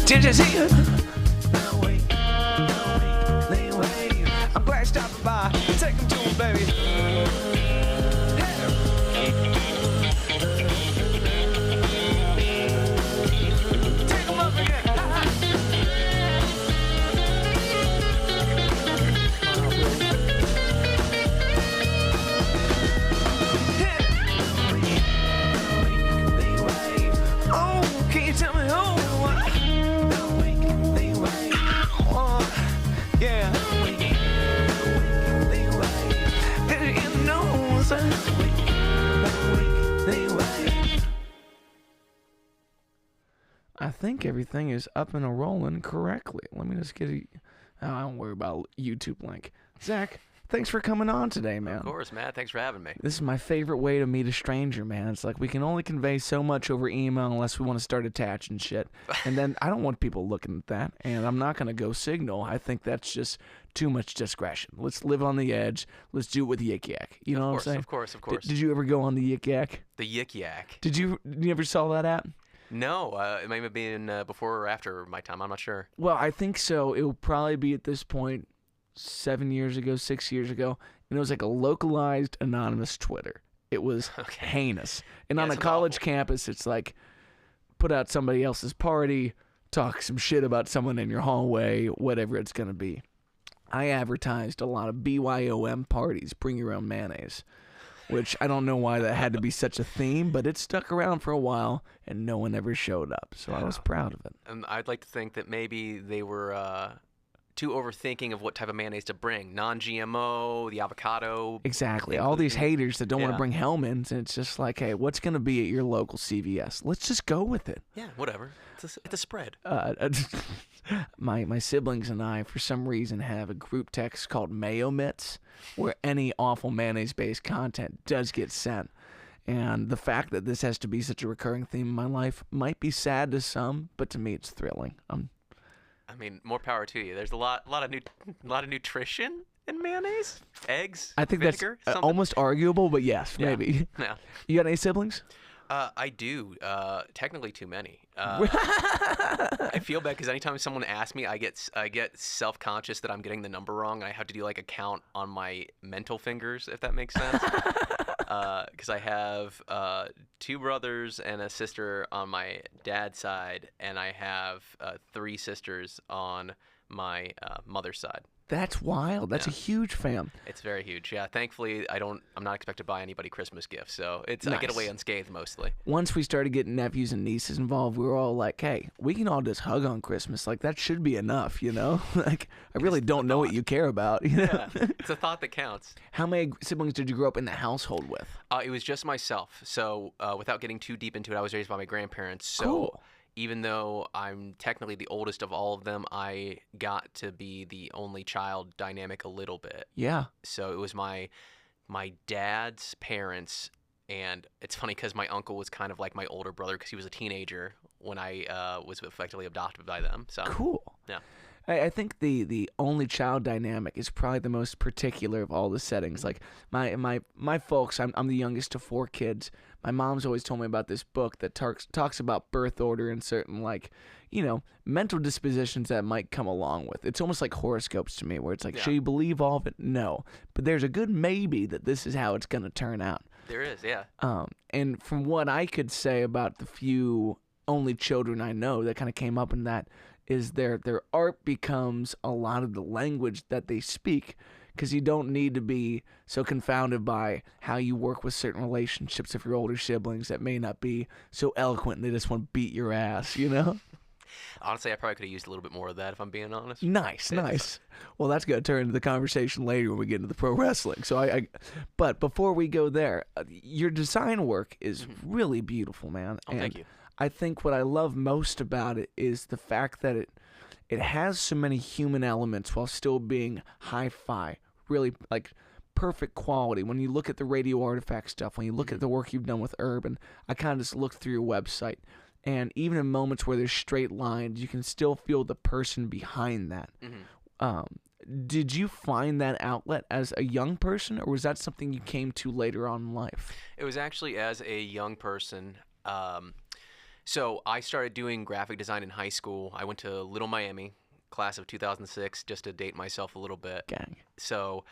Did you see it? I'm glad you stopped by. Take him to him, baby. Take him up again. Oh, can you tell me who? Yeah. I think everything is up and a-rolling correctly. Let me just get a... Oh, I don't worry about YouTube link. Zach, thanks for coming on today, man. Of course, Matt. Thanks for having me. This is my favorite way to meet a stranger, man. It's like we can only convey so much over email unless we want to start attaching shit. And then I don't want people looking at that, and I'm not going to go Signal. I think that's just too much discretion. Let's live on the edge. Let's do it with Yik Yak. You know what I'm saying? Of course. Did you ever go on the Yik Yak? The Yik Yak. Did you ever saw that app? No, it might have been before or after my time. I'm not sure. Well, I think so. It will probably be at this point 7 years ago, 6 years ago. And it was like a localized anonymous Twitter. It was heinous. And on a college campus, it's like put out somebody else's party, talk some shit about someone in your hallway, whatever it's going to be. I advertised a lot of BYOM parties, bring your own mayonnaise, which I don't know why that had to be such a theme, but it stuck around for a while, and no one ever showed up, so I was proud of it. I'd like to think that maybe they were too overthinking of what type of mayonnaise to bring. Non-GMO, the avocado. Exactly. All these haters that don't want to bring Hellmann's, and it's just like, hey, what's going to be at your local CVS? Let's just go with it. Yeah, whatever. It's a spread. My siblings and I, for some reason, have a group text called Mayo Mitts, where any awful mayonnaise-based content does get sent. And the fact that this has to be such a recurring theme in my life might be sad to some, but to me it's thrilling. I mean, more power to you. There's a lot of nutrition in mayonnaise, eggs. I think vinegar, that's almost arguable, but yes, maybe. Yeah. You got any siblings? I do. Technically, too many. I feel bad because anytime someone asks me, I get self-conscious that I'm getting the number wrong, and I have to do like a count on my mental fingers, if that makes sense. Because I have 2 brothers and a sister on my dad's side, and I have 3 sisters on my mother's side. That's wild. That's a huge fam. It's very huge. Yeah. Thankfully, I'm not expected to buy anybody Christmas gifts, so Nice. I get away unscathed mostly. Once we started getting nephews and nieces involved, we were all like, hey, we can all just hug on Christmas. Like, that should be enough, you know? Like, I really don't know what you care about, you know? Yeah. It's a thought that counts. How many siblings did you grow up in the household with? It was just myself. So without getting too deep into it, I was raised by my grandparents. So Cool. even though I'm technically the oldest of all of them, I got to be the only child dynamic a little bit. Yeah. So it was my dad's parents, and it's funny because my uncle was kind of like my older brother because he was a teenager when I was effectively adopted by them. So Cool. Yeah. I think the only child dynamic is probably the most particular of all the settings. Like my folks, I'm the youngest of 4 kids. My mom's always told me about this book that talks about birth order and certain, like, you know, mental dispositions that might come along with. It's almost like horoscopes to me, where it's like, should you believe all of it? No. But there's a good maybe that this is how it's going to turn out. There is, yeah. And from what I could say about the few only children I know that kind of came up in that, is their art becomes a lot of the language that they speak, because you don't need to be so confounded by how you work with certain relationships of your older siblings that may not be so eloquent and they just want to beat your ass, you know? Honestly, I probably could have used a little bit more of that, if I'm being honest. Nice. Well, that's going to turn into the conversation later when we get into the pro wrestling. So but before we go there, your design work is really beautiful, man. Oh, thank you. I think what I love most about it is the fact that it has so many human elements while still being hi-fi, really like perfect quality. When you look at the radio artifact stuff, when you look at the work you've done with Urban, I kind of just looked through your website, and even in moments where there's straight lines, you can still feel the person behind that. Did you find that outlet as a young person, or was that something you came to later on in life? It was actually as a young person. So I started doing graphic design in high school. I went to Little Miami, class of 2006, just to date myself a little bit. Gang. So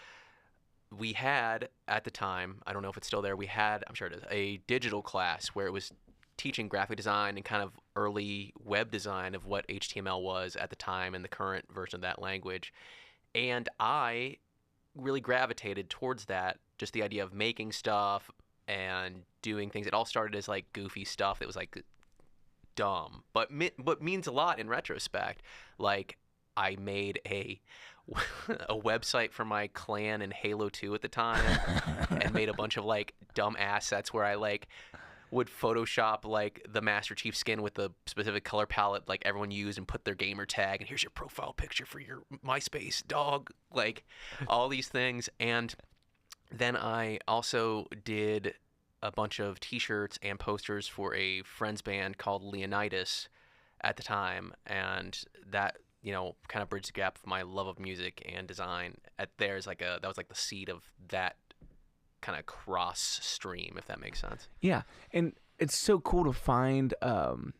we had, at the time, I don't know if it's still there, I'm sure it is, a digital class where it was teaching graphic design and kind of early web design of what HTML was at the time and the current version of that language. And I really gravitated towards that, just the idea of making stuff and doing things. It all started as like goofy stuff that was like dumb, but means a lot in retrospect. Like I made a website for my clan in Halo 2 at the time and made a bunch of like dumb assets where I like would Photoshop like the Master Chief skin with the specific color palette like everyone used and put their gamer tag and here's your profile picture for your MySpace dog, like all these things. And then I also did a bunch of t-shirts and posters for a friend's band called Leonidas at the time, and that, you know, kind of bridged the gap of my love of music and design. That was like the seed of that kind of cross stream, if that makes sense. Yeah, and it's so cool to find an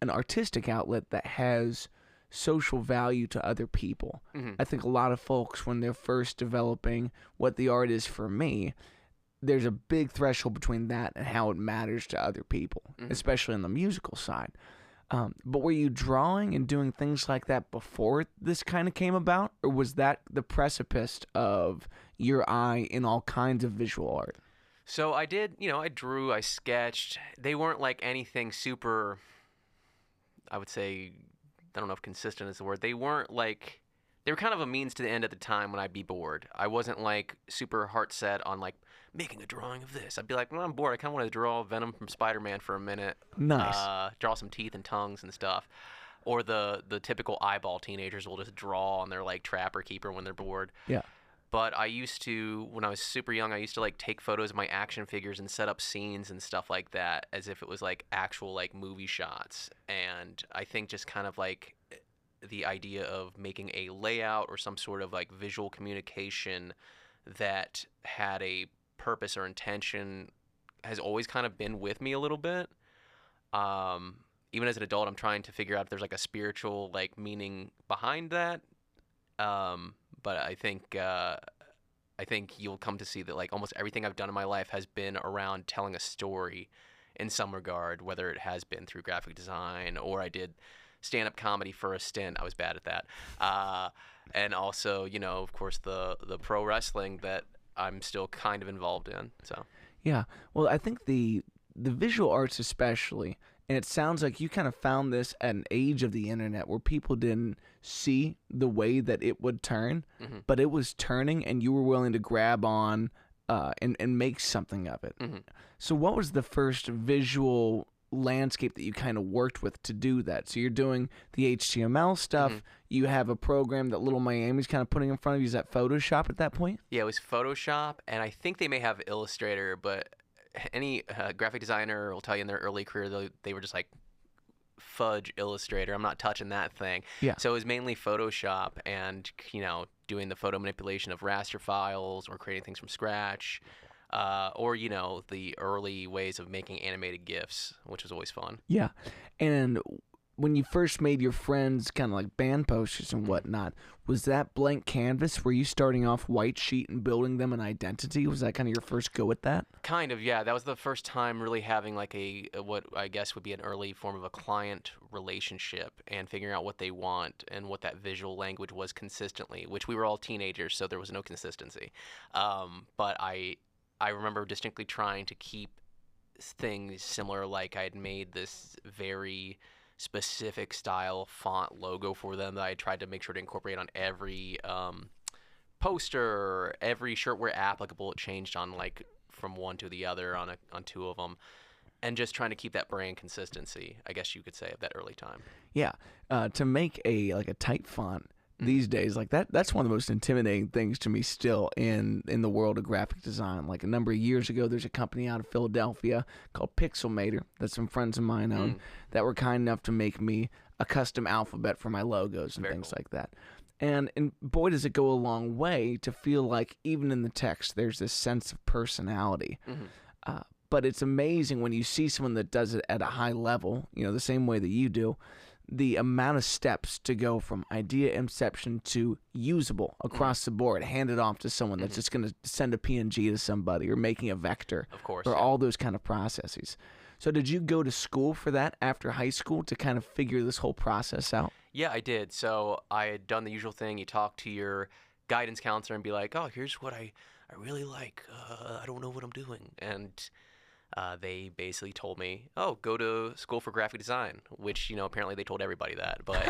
artistic outlet that has social value to other people. Mm-hmm. I think a lot of folks, when they're first developing what the art is for me, there's a big threshold between that and how it matters to other people, especially on the musical side. But were you drawing and doing things like that before this kind of came about, or was that the precipice of your eye in all kinds of visual art? So I did, I drew, I sketched. They weren't like anything super, I would say, I don't know if consistent is the word. They weren't like, they were kind of a means to the end at the time when I'd be bored. I wasn't like super heart set on like making a drawing of this. I'd be like, I'm bored. I kind of want to draw Venom from Spider-Man for a minute. Nice. Draw some teeth and tongues and stuff. Or the typical eyeball teenagers will just draw on their like trapper keeper when they're bored. Yeah. But I used to, when I was super young, I used to like take photos of my action figures and set up scenes and stuff like that as if it was like actual like movie shots. And I think just kind of like the idea of making a layout or some sort of like visual communication that had a purpose or intention has always kind of been with me a little bit. Even as an adult, I'm trying to figure out if there's like a spiritual like meaning behind that. But I think you'll come to see that like almost everything I've done in my life has been around telling a story in some regard, whether it has been through graphic design or I did stand-up comedy for a stint. I was bad at that. And also, of course, the pro wrestling that I'm still kind of involved in. So yeah. Well, I think the visual arts especially, and it sounds like you kind of found this at an age of the internet where people didn't see the way that it would turn, but it was turning and you were willing to grab on and make something of it. So what was the first visual landscape that you kind of worked with to do that? So you're doing the HTML stuff. You have a program that Little Miami's kind of putting in front of you. Is that Photoshop at that point? Yeah, it was Photoshop, and I think they may have Illustrator, but any graphic designer will tell you in their early career they were just like, fudge Illustrator. I'm not touching that thing. Yeah. So it was mainly Photoshop and, doing the photo manipulation of raster files or creating things from scratch. Or, the early ways of making animated GIFs, which was always fun. Yeah. And when you first made your friends kind of like band posters and whatnot, was that blank canvas? Were you starting off white sheet and building them an identity? Was that kind of your first go at that? Kind of, yeah. That was the first time really having like what I guess would be an early form of a client relationship and figuring out what they want and what that visual language was consistently, which we were all teenagers, so there was no consistency. But I remember distinctly trying to keep things similar. Like I had made this very specific style font logo for them that I tried to make sure to incorporate on every poster, every shirt where applicable. It changed on like from one to the other on two of them, and just trying to keep that brand consistency, I guess you could say, of that early time. Yeah, to make a type font these days, like that's one of the most intimidating things to me still in the world of graphic design. Like a number of years ago, there's a company out of Philadelphia called Pixelmator that some friends of mine own that were kind enough to make me a custom alphabet for my logos and Very things cool. like that. And boy, does it go a long way to feel like even in the text, there's this sense of personality. But it's amazing when you see someone that does it at a high level, the same way that you do, the amount of steps to go from idea inception to usable across the board, handed off to someone that's just going to send a PNG to somebody or making a vector. Of course. Or all those kind of processes. So did you go to school for that after high school to kind of figure this whole process out? Yeah, I did. So I had done the usual thing. You talk to your guidance counselor and be like, oh, here's what I really like. I don't know what I'm doing. And they basically told me, oh, go to school for graphic design, which, apparently they told everybody that. But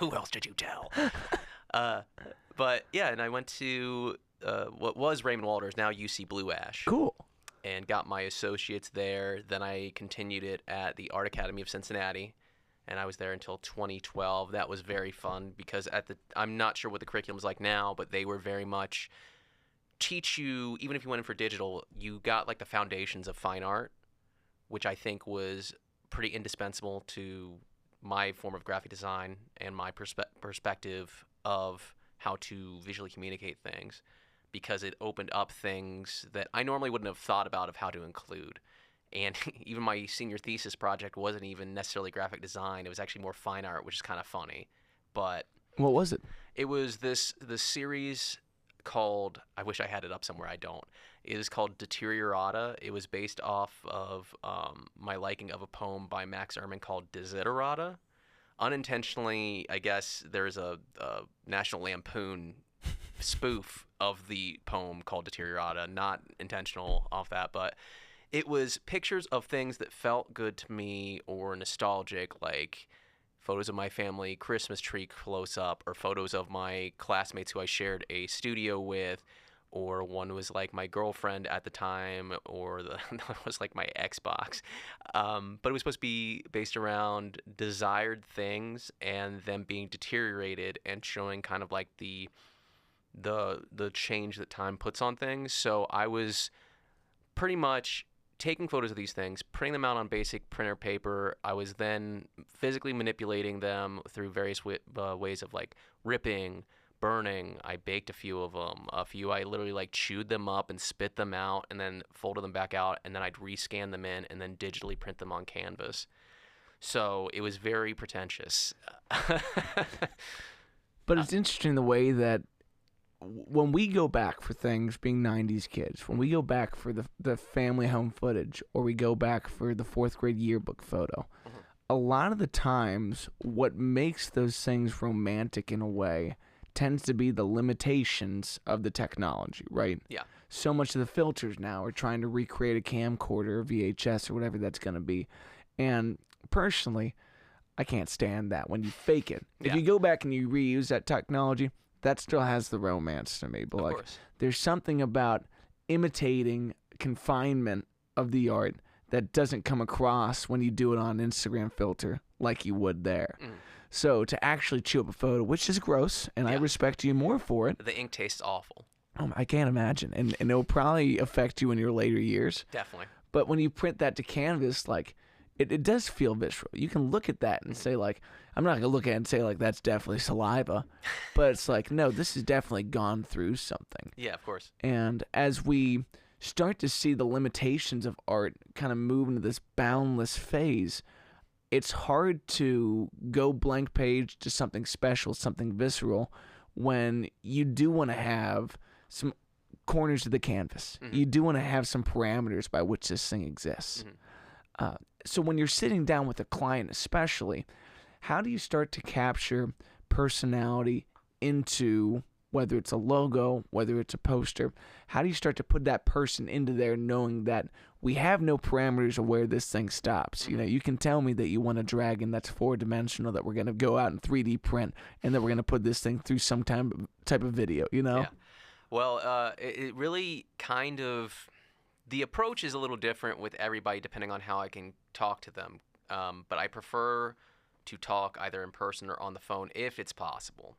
who else did you tell? But yeah, and I went to what was Raymond Walters, now UC Blue Ash. Cool. And got my associates there. Then I continued it at the Art Academy of Cincinnati, and I was there until 2012. That was very fun because I'm not sure what the curriculum is like now, but they were very much teach you, even if you went in for digital, you got like the foundations of fine art, which I think was pretty indispensable to my form of graphic design and my perspective of how to visually communicate things, because it opened up things that I normally wouldn't have thought about of how to include. And even my senior thesis project wasn't even necessarily graphic design. It was actually more fine art, which is kind of funny. But what was it? It was the series called, I wish I had it up somewhere, I don't. It is called Deteriorata. It was based off of my liking of a poem by Max Ehrmann called Desiderata. Unintentionally, I guess there's a National Lampoon spoof of the poem called Deteriorata, not intentional off that, but it was pictures of things that felt good to me or nostalgic, like photos of my family Christmas tree close up, or photos of my classmates who I shared a studio with, or one was like my girlfriend at the time, or the was like my Xbox. But it was supposed to be based around desired things and them being deteriorated and showing kind of like the change that time puts on things. So I was pretty much taking photos of these things, printing them out on basic printer paper. I was then physically manipulating them through various ways of like ripping, burning. I baked a few of them. A few I literally like chewed them up and spit them out and then folded them back out, and then I'd rescan them in and then digitally print them on canvas. So it was very pretentious. But it's interesting the way that when we go back for things, being 90s kids, when we go back for the family home footage, or we go back for the 4th grade yearbook photo, a lot of the times what makes those things romantic in a way tends to be the limitations of the technology, right? Yeah. So much of the filters now are trying to recreate a camcorder or VHS or whatever that's going to be. And personally, I can't stand that when you fake it. If you go back and you reuse that technology, that still has the romance to me. But of like, course. There's something about imitating confinement of the art that doesn't come across when you do it on Instagram filter like you would there. So to actually chew up a photo, which is gross, and I respect you more for it. The ink tastes awful. I can't imagine. And it'll probably affect you in your later years. Definitely. But when you print that to canvas, like, it does feel visceral. You can look at that and say, like, I'm not going to look at it and say, like, that's definitely saliva. But it's like, no, this has definitely gone through something. Yeah, of course. And as we start to see the limitations of art kind of move into this boundless phase, it's hard to go blank page to something special, something visceral, when you do want to have some corners of the canvas. You do want to have some parameters by which this thing exists. So when you're sitting down with a client especially, how do you start to capture personality into, whether it's a logo, whether it's a poster, how do you start to put that person into there knowing that we have no parameters of where this thing stops? You know, you can tell me that you want a dragon that's 4-dimensional that we're going to go out and 3D print and that we're going to put this thing through some type of video, you know? Yeah. Well, it really kind of... The approach is a little different with everybody depending on how I can talk to them. But I prefer to talk either in person or on the phone if it's possible,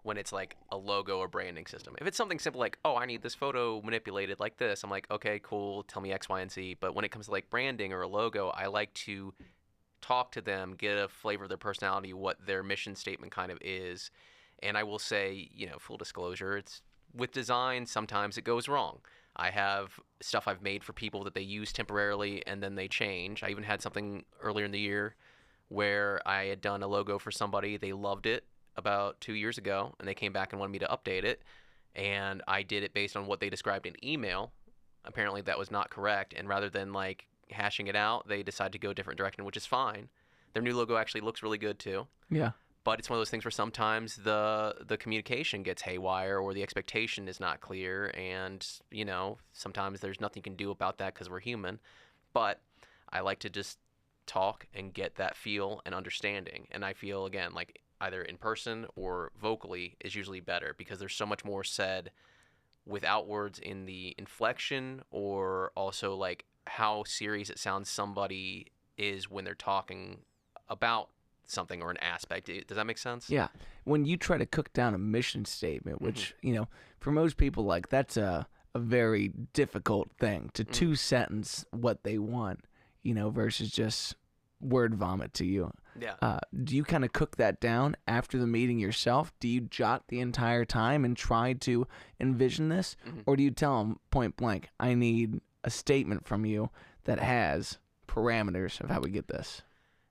when it's like a logo or branding system. If it's something simple like, oh, I need this photo manipulated like this, I'm like, okay, cool, tell me X, Y, and Z. But when it comes to like branding or a logo, I like to talk to them, get a flavor of their personality, what their mission statement kind of is. And I will say, full disclosure, it's with design, sometimes it goes wrong. I have stuff I've made for people that they use temporarily and then they change. I even had something earlier in the year where I had done a logo for somebody. They loved it about 2 years ago, and they came back and wanted me to update it. And I did it based on what they described in email. Apparently that was not correct. And rather than like hashing it out, they decided to go a different direction, which is fine. Their new logo actually looks really good too. Yeah. But it's one of those things where sometimes the communication gets haywire or the expectation is not clear. And, you know, sometimes there's nothing you can do about that because we're human. But I like to just talk and get that feel and understanding. And I feel, again, like either in person or vocally is usually better because there's so much more said without words in the inflection or also like how serious it sounds somebody is when they're talking about something or an aspect. Does that make sense? Yeah. When you try to cook down a mission statement, which, you know, for most people, like, that's a very difficult thing to two-sentence what they want, you know, versus just word vomit to you. Yeah. Do you kind of cook that down after the meeting yourself? Do you jot the entire time and try to envision this? Or do you tell them point blank, I need a statement from you that has parameters of how we get this?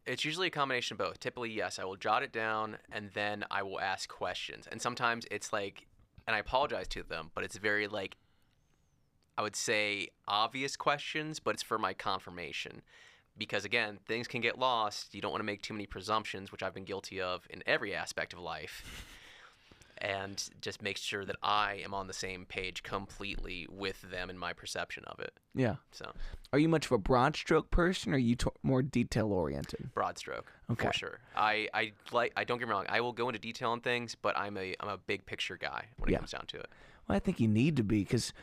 It's usually a combination of both. Typically, yes, I will jot it down and then I will ask questions. And sometimes it's like, and I apologize to them, but it's very like, I would say obvious questions, but it's for my confirmation. Because again, things can get lost. You don't want to make too many presumptions, which I've been guilty of in every aspect of life. And just make sure that I am on the same page completely with them in my perception of it. Yeah. So, are you much of a broad stroke person, or are you more detail oriented? Broad stroke, okay, for sure. I don't get me wrong. I will go into detail on things, but I'm a big picture guy when it comes down to it. Well, I think you need to be, because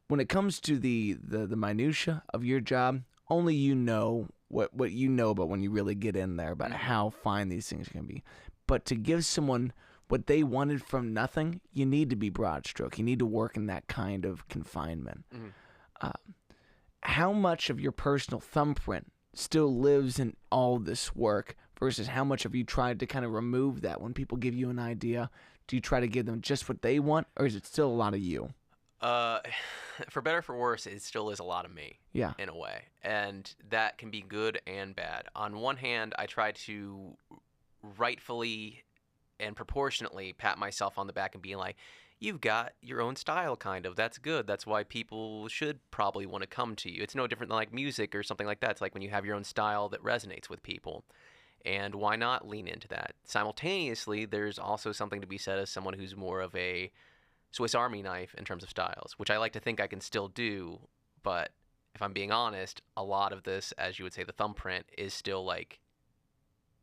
when it comes to the minutia of your job, only you know what you know about when you really get in there about how fine these things can be. But to give someone what they wanted from nothing, you need to be broad stroke. You need to work in that kind of confinement. How much of your personal thumbprint still lives in all this work versus how much have you tried to kind of remove that when people give you an idea? Do you try to give them just what they want, or is it still a lot of you? For better or for worse, it still is a lot of me. Yeah. In a way. And that can be good and bad. On one hand, I try to rightfully and proportionately pat myself on the back and being like, you've got your own style, kind of. That's good. That's why people should probably want to come to you. It's no different than like music or something like that. It's like when you have your own style that resonates with people. And why not lean into that? Simultaneously, there's also something to be said as someone who's more of a Swiss Army knife in terms of styles, which I like to think I can still do. But if I'm being honest, a lot of this, as you would say, the thumbprint, is still like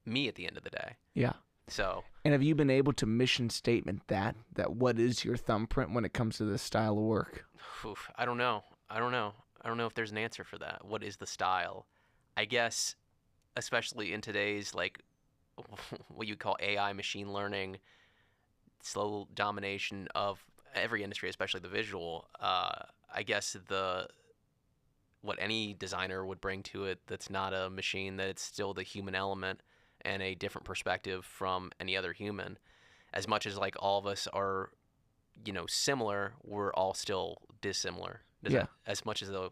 me at the end of the day. Yeah. So. And have you been able to mission statement that what is your thumbprint when it comes to this style of work? Oof, I don't know if there's an answer for that. What is the style? I guess, especially in today's like what you call AI, machine learning, slow domination of every industry, especially the visual. I guess what any designer would bring to it that's not a machine, that it's still the human element and a different perspective from any other human. As much as like all of us are, you know, similar, we're all still dissimilar. As much as the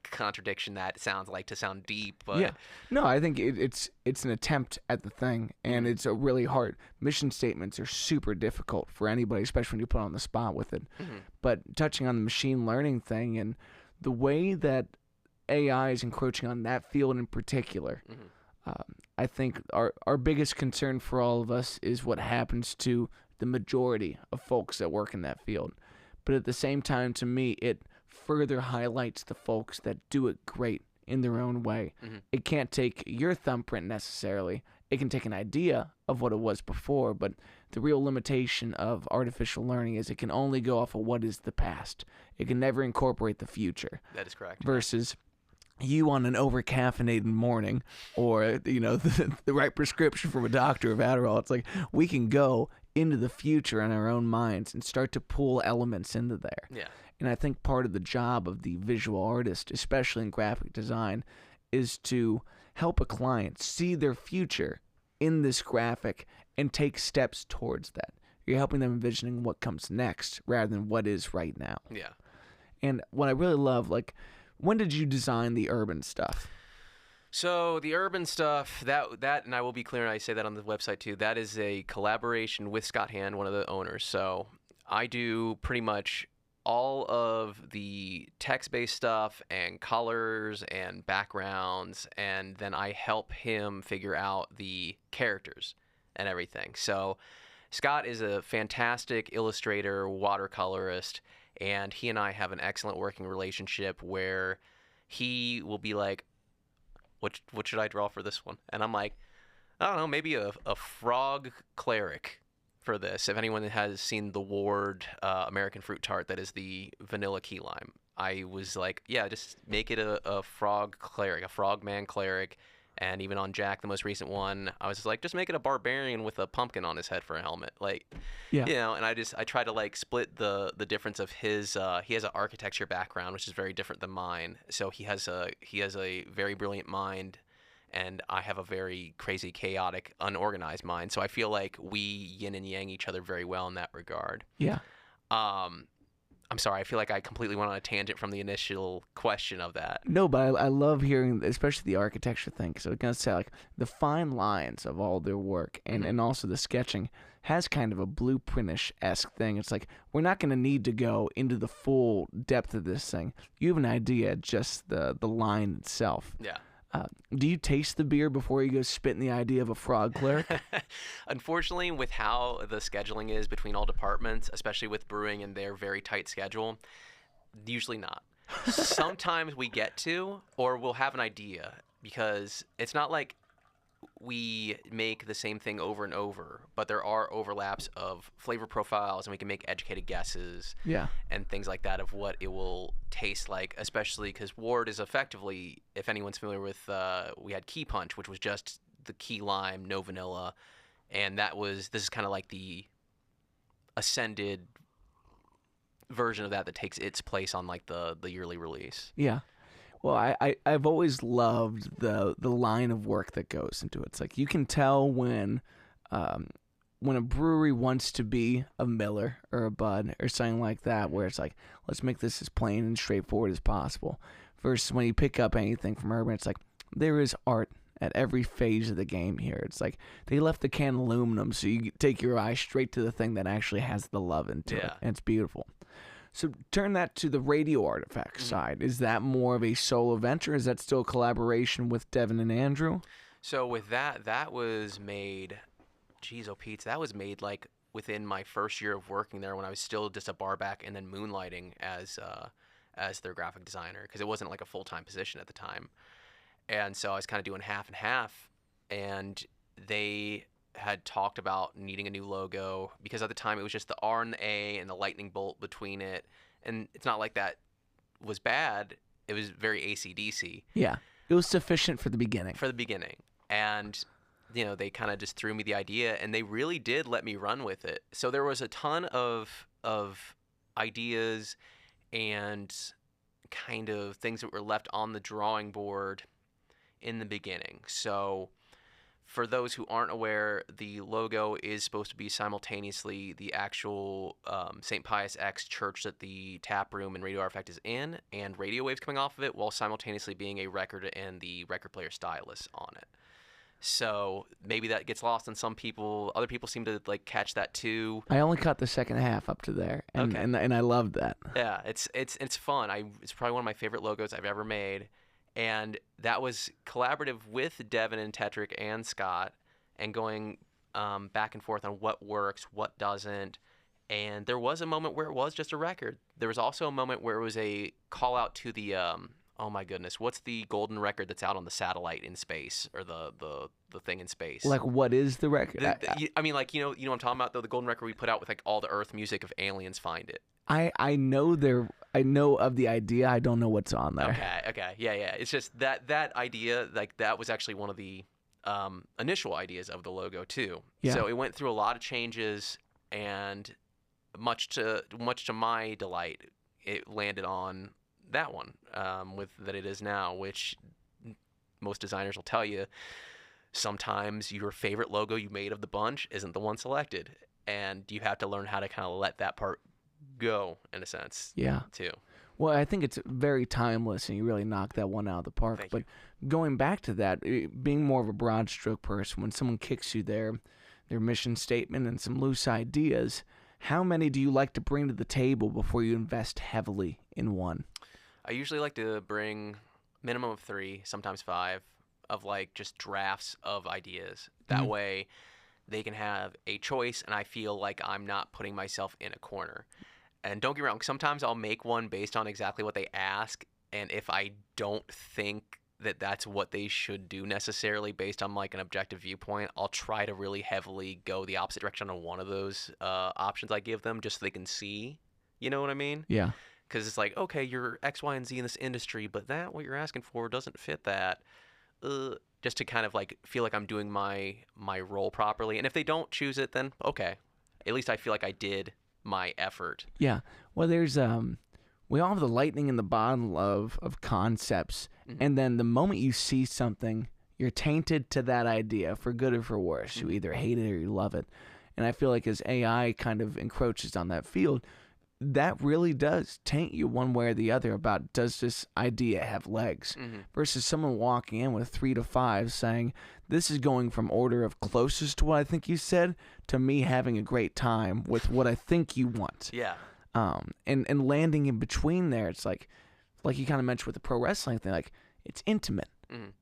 contradiction that sounds like to sound deep, but yeah, no, I think it's an attempt at the thing, and it's a really hard. Mission statements are super difficult for anybody, especially when you put on the spot with it. But touching on the machine learning thing and the way that AI is encroaching on that field in particular, I think our biggest concern for all of us is what happens to the majority of folks that work in that field. But at the same time, to me, it further highlights the folks that do it great in their own way. It can't take your thumbprint necessarily. It can take an idea of what it was before, but the real limitation of artificial learning is it can only go off of what is the past. It can never incorporate the future. That is correct. Versus you on an over-caffeinated morning, or, you know, the right prescription from a doctor of Adderall. It's like we can go into the future in our own minds and start to pull elements into there. Yeah. And I think part of the job of the visual artist, especially in graphic design, is to help a client see their future in this graphic and take steps towards that. You're helping them envisioning what comes next rather than what is right now. Yeah. And what I really love, like, when did you design the urban stuff? So the urban stuff, that, and I will be clear, and I say that on the website too, that is a collaboration with Scott Hand, one of the owners. So I do pretty much all of the text-based stuff and colors and backgrounds, and then I help him figure out the characters and everything. So Scott is a fantastic illustrator, watercolorist, and he and I have an excellent working relationship where he will be like, what should I draw for this one? And I'm like, I don't know, maybe a frog cleric for this. If anyone has seen the Ward American Fruit Tart, that is the vanilla key lime. I was like, yeah, just make it a frog cleric, a frogman cleric. And even on Jack, the most recent one, I was just like, just make it a barbarian with a pumpkin on his head for a helmet. Like, you know, and I try to like split the difference of his, he has an architecture background, which is very different than mine. So he has a very brilliant mind, and I have a very crazy, chaotic, unorganized mind. So I feel like we yin and yang each other very well in that regard. Yeah. I'm sorry, I feel like I completely went on a tangent from the initial question of that. No, but I love hearing, especially the architecture thing. So I was going to say, like, the fine lines of all their work and also the sketching has kind of a blueprintish-esque thing. It's like, we're not going to need to go into the full depth of this thing. You have an idea, just the line itself. Yeah. Do you taste the beer before you go spitting the idea of a frog cleric? Unfortunately, with how the scheduling is between all departments, especially with brewing and their very tight schedule, usually not. Sometimes we get to, or we'll have an idea, because it's not like we make the same thing over and over, but there are overlaps of flavor profiles, and we can make educated guesses and things like that of what it will taste like, especially because Ward is effectively, if anyone's familiar with, we had Key Punch, which was just the key lime, no vanilla, and this is kind of like the ascended version of that takes its place on like the yearly release. Yeah. Well, I've always loved the line of work that goes into it. It's like you can tell when a brewery wants to be a Miller or a Bud or something like that, where it's like, let's make this as plain and straightforward as possible. Versus when you pick up anything from Urban, it's like there is art at every phase of the game here. It's like they left the can aluminum, so you take your eye straight to the thing that actually has the love into it, and it's beautiful. So turn that to the radio artifact side. Is that more of a solo venture? Is that still a collaboration with Devin and Andrew? So with that was made, geez, oh Pete, that was made like within my first year of working there when I was still just a barback and then moonlighting as their graphic designer, because it wasn't like a full-time position at the time. And so I was kind of doing half and half, and they had talked about needing a new logo because at the time it was just the R and the A and the lightning bolt between it, and it's not like that was bad. It was very AC/DC. Yeah, it was sufficient for the beginning. And you know, they kind of just threw me the idea, and they really did let me run with it. So there was a ton of ideas and kind of things that were left on the drawing board in the beginning. So for those who aren't aware, the logo is supposed to be simultaneously the actual St. Pius X church that the tap room and Radio Artifact is in, and radio waves coming off of it, while simultaneously being a record and the record player stylus on it. So maybe that gets lost on some people. Other people seem to like catch that too. I only caught the second half up to there, and and I loved that. Yeah, it's fun. It's probably one of my favorite logos I've ever made. And that was collaborative with Devin and Tetrick and Scott, and going back and forth on what works, what doesn't. And there was a moment where it was just a record. There was also a moment where it was a call out to the, oh my goodness, what's the golden record that's out on the satellite in space, or the thing in space? Like, what is the record? I mean, like, you know what I'm talking about, though? The golden record we put out with like all the Earth music if aliens find it. I know of the idea. I don't know what's on there. Okay. Yeah. It's just that idea, like, that was actually one of the initial ideas of the logo too. Yeah. So it went through a lot of changes, and much to my delight, it landed on that one with that it is now, which most designers will tell you, sometimes your favorite logo you made of the bunch isn't the one selected, and you have to learn how to kind of let that part go, in a sense. Yeah. Too. Well, I think it's very timeless, and you really knocked that one out of the park. Thank but going back to that, being more of a broad stroke person, when someone kicks you their mission statement and some loose ideas, how many do you like to bring to the table before you invest heavily in one? I usually like to bring minimum of 3, sometimes 5, of like just drafts of ideas. That way they can have a choice, and I feel like I'm not putting myself in a corner. And don't get me wrong, sometimes I'll make one based on exactly what they ask, and if I don't think that that's what they should do necessarily based on like an objective viewpoint, I'll try to really heavily go the opposite direction on one of those options I give them, just so they can see. You know what I mean? Yeah. Because it's like, okay, you're X, Y, and Z in this industry, but that what you're asking for doesn't fit that. Just to kind of like feel like I'm doing my role properly. And if they don't choose it, then okay, at least I feel like I did my effort. Yeah. Well, there's we all have the lightning in the bottle of concepts, and then the moment you see something, you're tainted to that idea for good or for worse. You either hate it or you love it. And I feel like as AI kind of encroaches on that field, that really does taint you one way or the other about, does this idea have legs, versus someone walking in with 3 to 5 saying, this is going from order of closest to what I think you said to me having a great time with what I think you want. Yeah. And landing in between there, it's like you kind of mentioned with the pro wrestling thing, like it's intimate,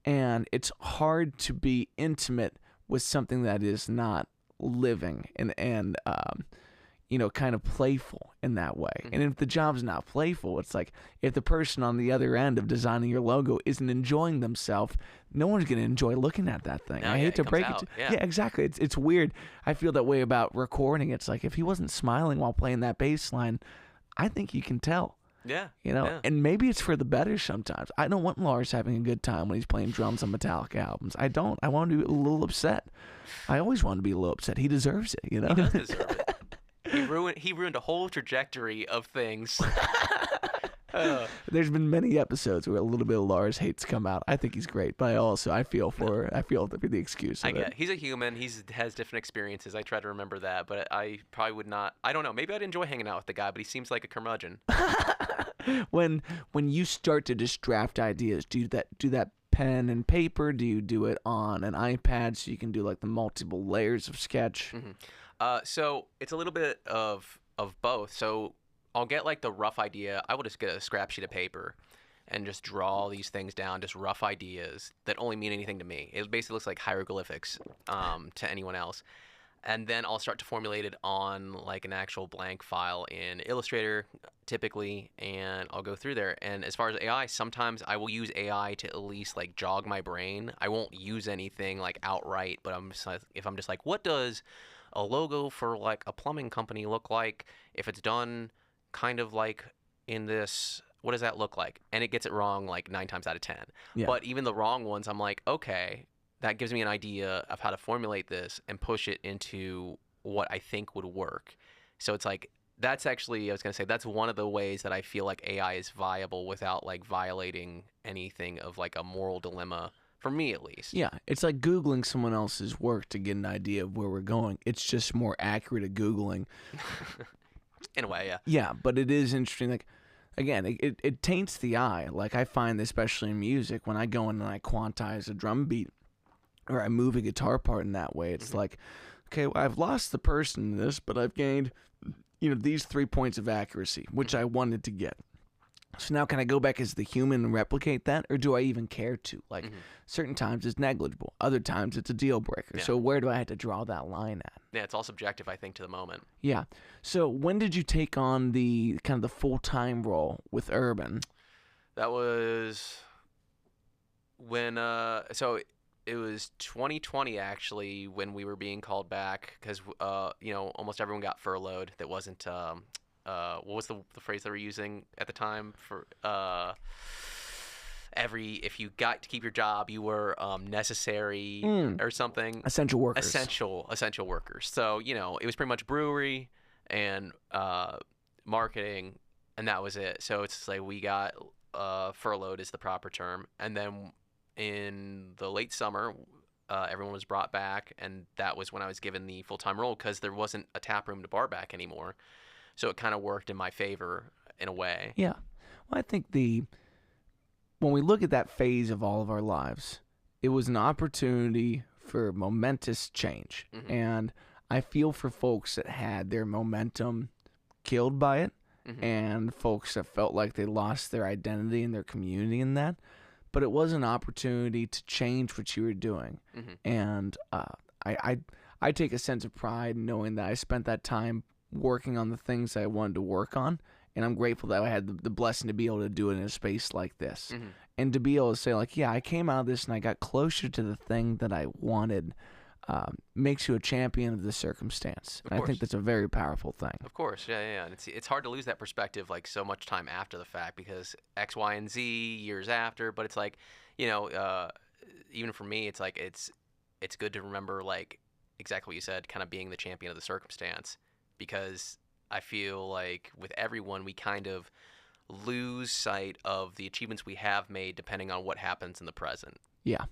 and it's hard to be intimate with something that is not living and kind of playful in that way. And if the job's not playful, it's like if the person on the other end of designing your logo isn't enjoying themselves, no one's going to enjoy looking at that thing. No, I hate to break it. Yeah, exactly. It's weird. I feel that way about recording. It's like if he wasn't smiling while playing that bass line, I think you can tell. Yeah. And maybe it's for the better sometimes. I don't want Lars having a good time when he's playing drums on Metallica albums. I don't. I want him to be a little upset. I always want to be a little upset. He deserves it, He does deserve it. He ruined a whole trajectory of things. There's been many episodes where a little bit of Lars hate's come out. I think he's great, but I feel for the excuse of it. He's a human. He has different experiences. I try to remember that, but I probably would not. I don't know. Maybe I'd enjoy hanging out with the guy, but he seems like a curmudgeon. When you start to just draft ideas, do that pen and paper? Do you do it on an iPad so you can do like the multiple layers of sketch? So it's a little bit of both. So I'll get like the rough idea. I will just get a scrap sheet of paper and just draw all these things down, just rough ideas that only mean anything to me. It basically looks like hieroglyphics to anyone else. And then I'll start to formulate it on like an actual blank file in Illustrator typically, and I'll go through there. And as far as AI, sometimes I will use AI to at least like jog my brain. I won't use anything like outright, but if I'm just like, what does a logo for like a plumbing company look like if it's done kind of like in this, what does that look like? And it gets it wrong like 9 times out of 10. Yeah. But even the wrong ones, I'm like, okay, that gives me an idea of how to formulate this and push it into what I think would work. So it's like, that's actually, I was going to say, that's one of the ways that I feel like AI is viable without like violating anything of like a moral dilemma. For me, at least. Yeah. It's like Googling someone else's work to get an idea of where we're going. It's just more accurate at Googling. In a way, yeah. Yeah, but it is interesting. Like, again, it taints the eye. Like, I find, especially in music, when I go in and I quantize a drum beat or I move a guitar part in that way, it's like, okay, well, I've lost the person in this, but I've gained, these 3 points of accuracy, which I wanted to get. So now can I go back as the human and replicate that, or do I even care to? Like, certain times it's negligible. Other times it's a deal breaker. Yeah. So where do I have to draw that line at? Yeah, it's all subjective, I think, to the moment. Yeah. So when did you take on the kind of the full-time role with Urban? That was when, so it was 2020, actually, when we were being called back because, almost everyone got furloughed that wasn't, what was the phrase they were using at the time for if you got to keep your job, you were necessary or something. Essential workers. Essential workers. So, it was pretty much brewery and marketing, and that was it. So it's like we got furloughed is the proper term. And then in the late summer, everyone was brought back, and that was when I was given the full-time role because there wasn't a tap room to bar back anymore. So it kind of worked in my favor in a way. Yeah. Well, I think when we look at that phase of all of our lives, it was an opportunity for momentous change. Mm-hmm. And I feel for folks that had their momentum killed by it, Mm-hmm. and folks that felt like they lost their identity and their community in that. But it was an opportunity to change what you were doing. Mm-hmm. And I take a sense of pride knowing that I spent that time working on the things that I wanted to work on. And I'm grateful that I had the blessing to be able to do it in a space like this. Mm-hmm. And to be able to say, like, yeah, I came out of this and I got closer to the thing that I wanted, makes you a champion of the circumstance. And I think that's a very powerful thing. Of course, yeah. And it's hard to lose that perspective like so much time after the fact because X, Y, and Z years after. But it's like, even for me, it's like it's good to remember like exactly what you said, kind of being the champion of the circumstance, because I feel like with everyone we kind of lose sight of the achievements we have made depending on what happens in the present. Yeah.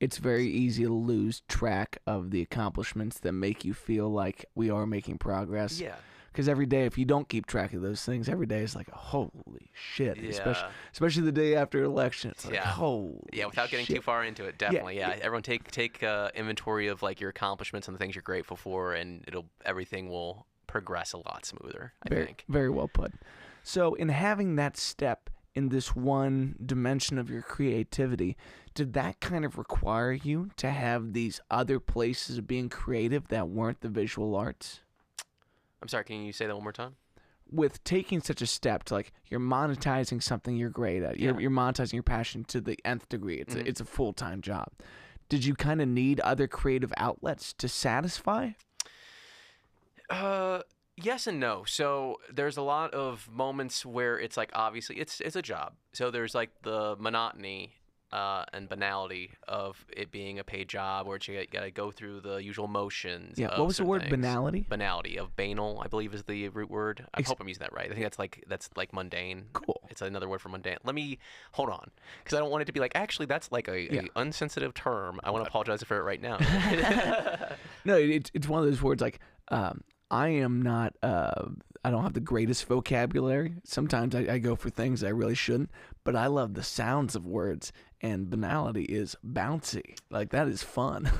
It's very easy to lose track of the accomplishments that make you feel like we are making progress. Yeah. Because every day, if you don't keep track of those things, every day is like, holy shit. Yeah. Especially the day after election. It's like, holy Yeah, without getting shit. too far into it, definitely. Yeah. Everyone take inventory of like your accomplishments and the things you're grateful for, and everything will progress a lot smoother, I think. Very well put. So in having that step in this one dimension of your creativity, did that kind of require you to have these other places of being creative that weren't the visual arts? I'm sorry, can you say that one more time? With taking such a step to like you're monetizing something you're great at, you're monetizing your passion to the nth degree. It's a full-time job. Did you kind of need other creative outlets to satisfy? Yes and no. So there's a lot of moments where it's like obviously it's a job. So there's like the monotony and banality of it being a paid job, where you got to go through the usual motions. Yeah. What was the word? Things. Banality. Banality of banal, I believe, is the root word. I hope I'm using that right. I think that's like mundane. Cool. It's another word for mundane. Let me hold on, because I don't want it to be like actually that's like a unsensitive term. I want to apologize for it right now. No, it's one of those words like. I am not, I don't have the greatest vocabulary. Sometimes I go for things I really shouldn't, but I love the sounds of words, and banality is bouncy. Like, that is fun.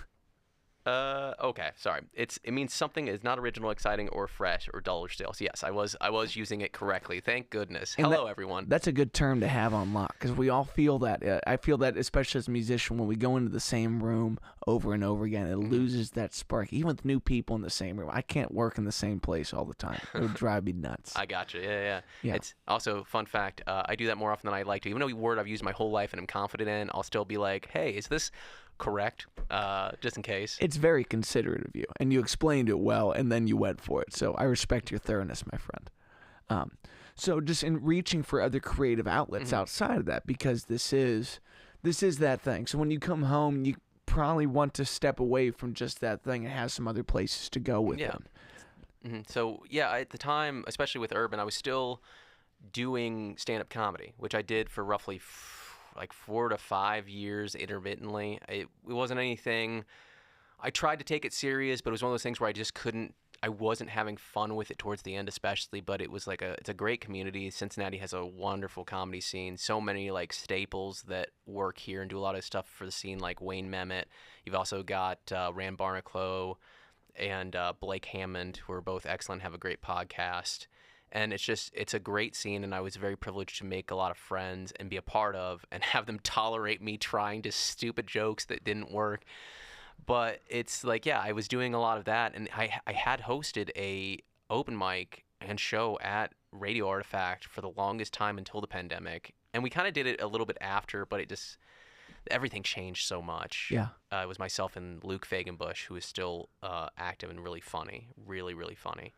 Okay, sorry. It means something is not original, exciting, or fresh, or dull or stale. So yes, I was using it correctly. Thank goodness. Hello, everyone. That's a good term to have on lock, because we all feel that. I feel that, especially as a musician, when we go into the same room over and over again, it loses that spark. Even with new people in the same room, I can't work in the same place all the time. It would drive me nuts. I gotcha. Yeah. It's also fun fact. I do that more often than I like to. Even though a word I've used my whole life and I'm confident in, I'll still be like, "Hey, is this correct?" Just in case. It's very considerate of you, and you explained it well, and then you went for it. So I respect your thoroughness, my friend. So just in reaching for other creative outlets outside of that, because this is that thing. So when you come home, you probably want to step away from just that thing and have some other places to go with it. So at the time, especially with Urban, I was still doing stand-up comedy, which I did for roughly like 4 to 5 years intermittently. It wasn't anything. I tried to take it serious, but it was one of those things where I just couldn't. I wasn't having fun with it towards the end, especially. But it was like it's a great community. Cincinnati has a wonderful comedy scene. So many like staples that work here and do a lot of stuff for the scene, like Wayne Memmott. You've also got Rand Barnacle and Blake Hammond, who are both excellent, have a great podcast. And it's a great scene, and I was very privileged to make a lot of friends and be a part of and have them tolerate me trying to stupid jokes that didn't work. But it's like, I was doing a lot of that, and I had hosted a open mic and show at Radio Artifact for the longest time until the pandemic. And we kind of did it a little bit after, but everything changed so much. Yeah. It was myself and Luke Fagenbush, who is still active and really funny, really, really funny.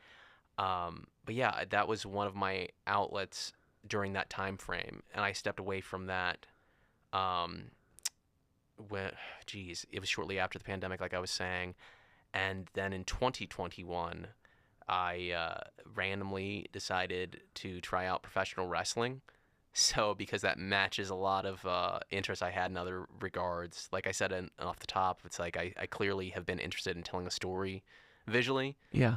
But that was one of my outlets during that time frame, and I stepped away from that. It was shortly after the pandemic, like I was saying, and then in 2021, I randomly decided to try out professional wrestling. So because that matches a lot of interests I had in other regards, like I said off the top, it's like I clearly have been interested in telling a story visually. Yeah.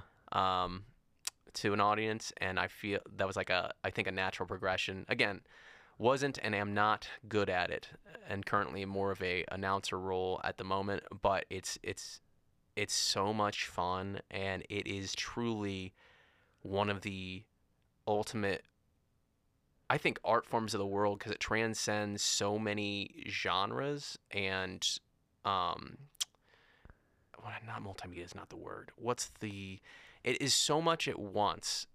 to an audience, and I feel that was like I think a natural progression. Again, wasn't and am not good at it, and currently more of a announcer role at the moment, but it's so much fun, and it is truly one of the ultimate, I think, art forms of the world, because it transcends so many genres and not multimedia is not the word. It is so much at once,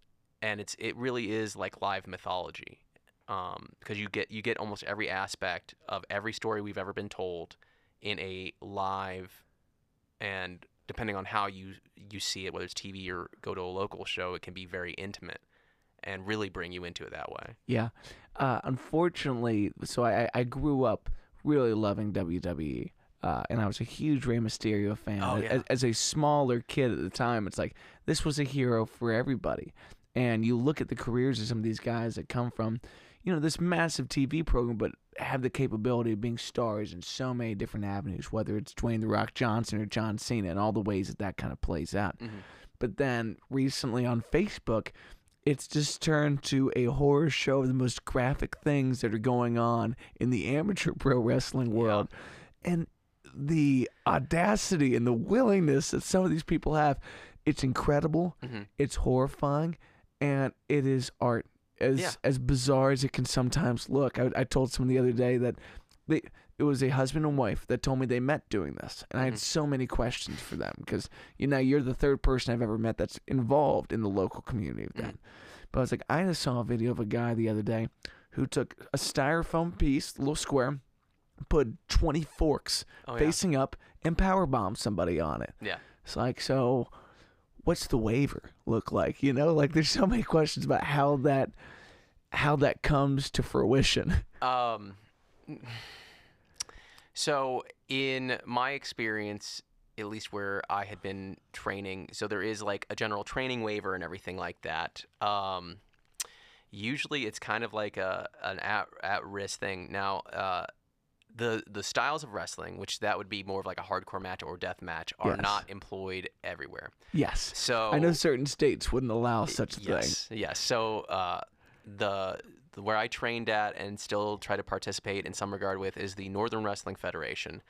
and it really is like live mythology, because you get almost every aspect of every story we've ever been told in a live, and depending on how you see it, whether it's TV or go to a local show, it can be very intimate and really bring you into it that way. Yeah. Unfortunately, so I grew up really loving WWE. And I was a huge Rey Mysterio fan. Oh, yeah. As a smaller kid at the time, it's like this was a hero for everybody. And you look at the careers of some of these guys that come from, this massive TV program, but have the capability of being stars in so many different avenues, whether it's Dwayne "The Rock" Johnson or John Cena, and all the ways that kind of plays out. Mm-hmm. But then recently on Facebook, it's just turned to a horror show of the most graphic things that are going on in the amateur pro wrestling world. Yeah. And the audacity and the willingness that some of these people have, it's incredible. Mm-hmm. It's horrifying, and it is art as bizarre as it can sometimes look. I told someone the other day that it was a husband and wife that told me they met doing this, and I had so many questions for them, because you're the third person I've ever met that's involved in the local community of that. But I was like, I just saw a video of a guy the other day who took a styrofoam piece, a little square, put 20 forks facing up, and powerbombed somebody on it. Yeah. It's like, so what's the waiver look like? Like there's so many questions about how that comes to fruition. So in my experience, at least where I had been training, so there is like a general training waiver and everything like that. Usually it's kind of like an at-risk thing. Now, the styles of wrestling, which that would be more of like a hardcore match or death match, are not employed everywhere. Yes. So I know certain states wouldn't allow such a thing. Yes. So where I trained at and still try to participate in some regard with is the Northern Wrestling Federation.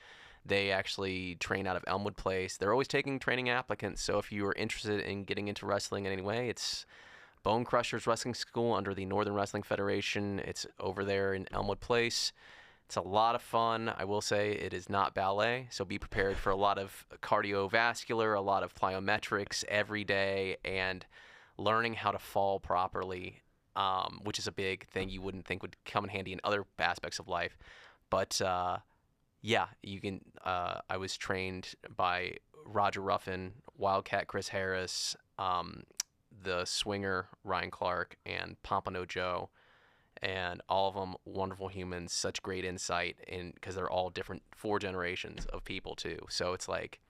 They actually train out of Elmwood Place. They're always taking training applicants. So if you are interested in getting into wrestling in any way, it's Bone Crushers Wrestling School under the Northern Wrestling Federation. It's over there in Elmwood Place. It's a lot of fun. I will say it is not ballet, so be prepared for a lot of cardiovascular, a lot of plyometrics every day, and learning how to fall properly, which is a big thing you wouldn't think would come in handy in other aspects of life. But you can. I was trained by Roger Ruffin, Wildcat Chris Harris, the Swinger Ryan Clark, and Pompano Joe. And all of them wonderful humans, such great insight, because they're all different, 4 generations of people too. So it's like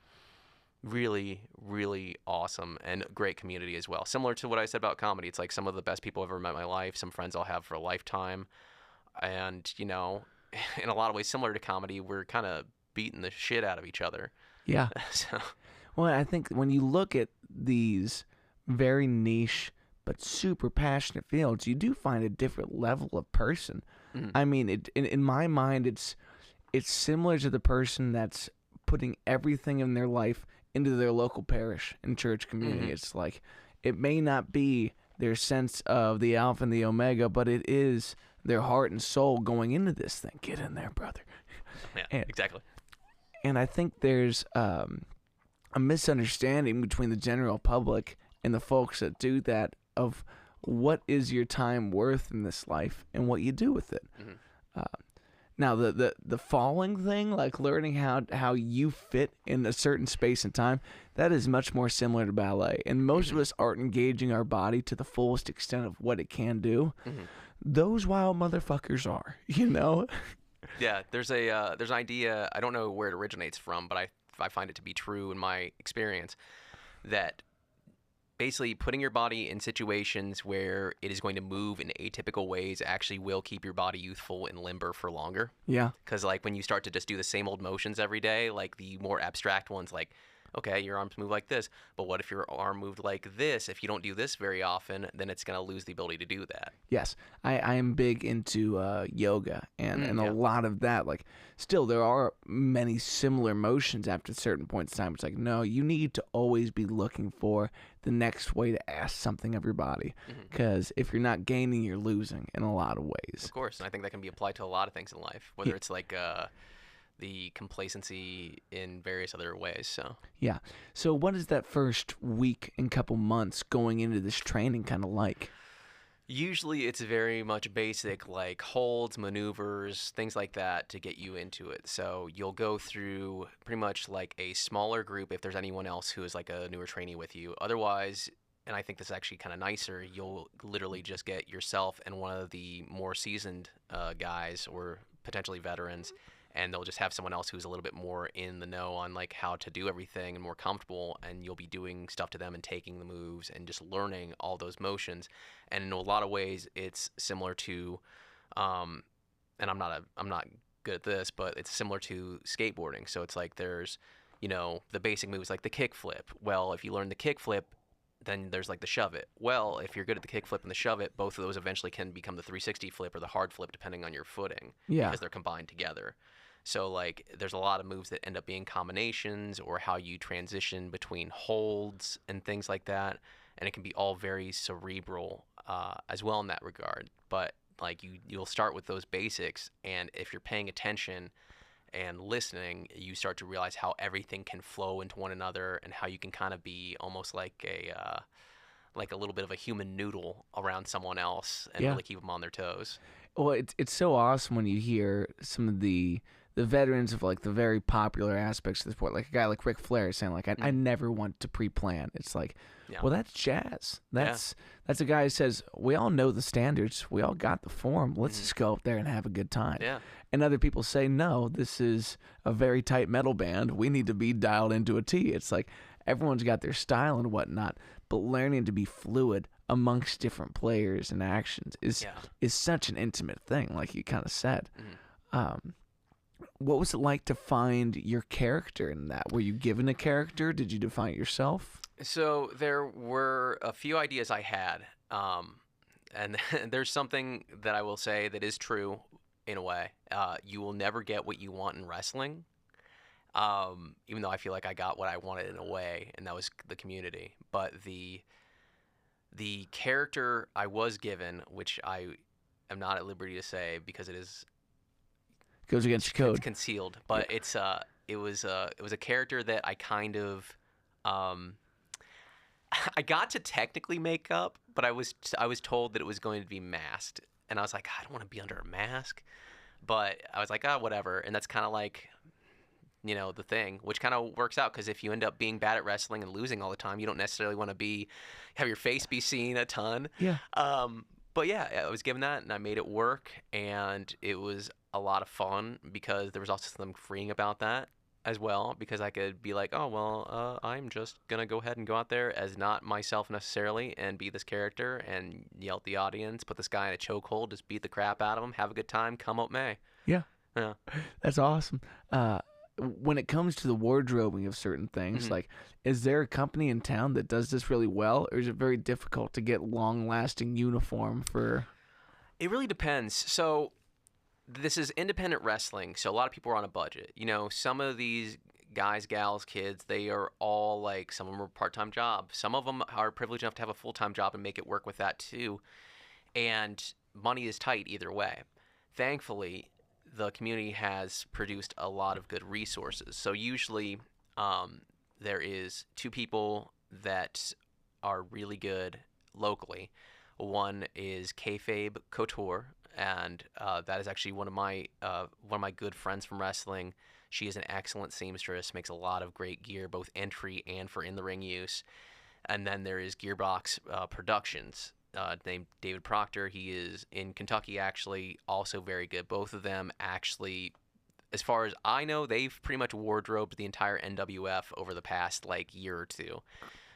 really, really awesome, and great community as well. Similar to what I said about comedy, it's like some of the best people I've ever met in my life, some friends I'll have for a lifetime. And, in a lot of ways similar to comedy, we're kind of beating the shit out of each other. Yeah. So. Well, I think when you look at these very niche but super passionate fields, you do find a different level of person. Mm-hmm. I mean, in my mind, it's similar to the person that's putting everything in their life into their local parish and church community. Mm-hmm. It's like, it may not be their sense of the Alpha and the Omega, but it is their heart and soul going into this thing. Get in there, brother. Yeah, exactly. And I think there's a misunderstanding between the general public and the folks that do that, of what is your time worth in this life and what you do with it. Mm-hmm. Now, the falling thing, like learning how you fit in a certain space and time, that is much more similar to ballet. And most of us aren't engaging our body to the fullest extent of what it can do. Mm-hmm. Those wild motherfuckers are, Yeah, there's an idea, I don't know where it originates from, but I find it to be true in my experience, that basically putting your body in situations where it is going to move in atypical ways actually will keep your body youthful and limber for longer. Yeah. Because like when you start to just do the same old motions every day, like the more abstract ones, like okay, your arms move like this. But what if your arm moved like this? If you don't do this very often, then it's going to lose the ability to do that. Yes, I am big into yoga and a Yeah. lot of that. Like, still, there are many similar motions after certain points in time. It's like, no, you need to always be looking for the next way to ask something of your body. Because if you're not gaining, you're losing in a lot of ways. Of course, and I think that can be applied to a lot of things in life, whether it's like the complacency in various other ways. So Yeah. So what is that first week and couple months going into this training kind of like? usually it's very much basic, like holds, maneuvers, things like that to get you into it. So you'll go through pretty much like a smaller group if there's anyone else who is like a newer trainee with you. Otherwise, and I think this is actually kind of nicer, you'll literally just get yourself and one of the more seasoned guys or potentially veterans, and they'll just have someone else who's a little bit more in the know on like how to do everything and more comfortable, and you'll be doing stuff to them and taking the moves and just learning all those motions. And in a lot of ways it's similar to and I'm not good at this, but it's similar to skateboarding. So it's like there's, you know, the basic moves like the kick flip. Well, if you learn the kick flip, then there's like the shove it. Well, if you're good at the kick flip and the shove it, both of those eventually can become the 360 flip or the hard flip depending on your footing, Yeah. because they're combined together. So like there's a lot of moves that end up being combinations, or how you transition between holds and things like that, and it can be all very cerebral as well in that regard. But like you'll start with those basics, and if you're paying attention and listening, you start to realize how everything can flow into one another, and how you can kind of be almost like a little bit of a human noodle around someone else and Yeah. really keep them on their toes. Well, it's so awesome when you hear some of the veterans of like the very popular aspects of the sport, like a guy like Ric Flair saying like, I never want to pre-plan. It's like, Yeah. well, that's jazz. That's a guy who says, we all know the standards. We all got the form. Let's just go up there and have a good time. Yeah. And other people say, no, this is a very tight metal band. We need to be dialed into a T. It's like everyone's got their style and whatnot, but learning to be fluid amongst different players and actions is such an intimate thing, like you kind of said. What was it like to find your character in that? Were you given a character? Did you define it yourself? So there were a few ideas I had, and there's something that I will say that is true in a way. You will never get what you want in wrestling, even though I feel like I got what I wanted in a way, and that was the community. But the character I was given, which I am not at liberty to say because it is Goes against your code. it's concealed, but it was a character that I kind of I got to technically make up, but I was told that it was going to be masked, and I was like, I don't want to be under a mask, but I was like, whatever. And that's kind of like, you know, the thing, which kind of works out, because if you end up being bad at wrestling and losing all the time, you don't necessarily want to have your face be seen a ton. Yeah. But yeah, I was given that, and I made it work, and it was a lot of fun because there was also something freeing about that as well, because I could be like, oh, well, I'm just going to go ahead and go out there as not myself necessarily and be this character and yell at the audience, put this guy in a chokehold, just beat the crap out of him, have a good time, come what may. Yeah. Yeah. That's awesome. When it comes to the wardrobing of certain things, like, is there a company in town that does this really well, or is it very difficult to get long-lasting uniform for? It really depends. So this is independent wrestling, so a lot of people are on a budget. You know, some of these guys, gals, kids, they are all like, some of them are part-time job. Some of them are privileged enough to have a full-time job and make it work with that too. And money is tight either way. Thankfully, the community has produced a lot of good resources. So usually there is two people that are really good locally. One is Kayfabe Couture, and that is actually one of my good friends from wrestling. She is an excellent seamstress, makes a lot of great gear, both entry and for in-the-ring use. And then there is Gearbox Productions, named David Proctor. He is in Kentucky, actually, also very good. Both of them actually, as far as I know, they've pretty much wardrobed the entire NWF over the past like year or two.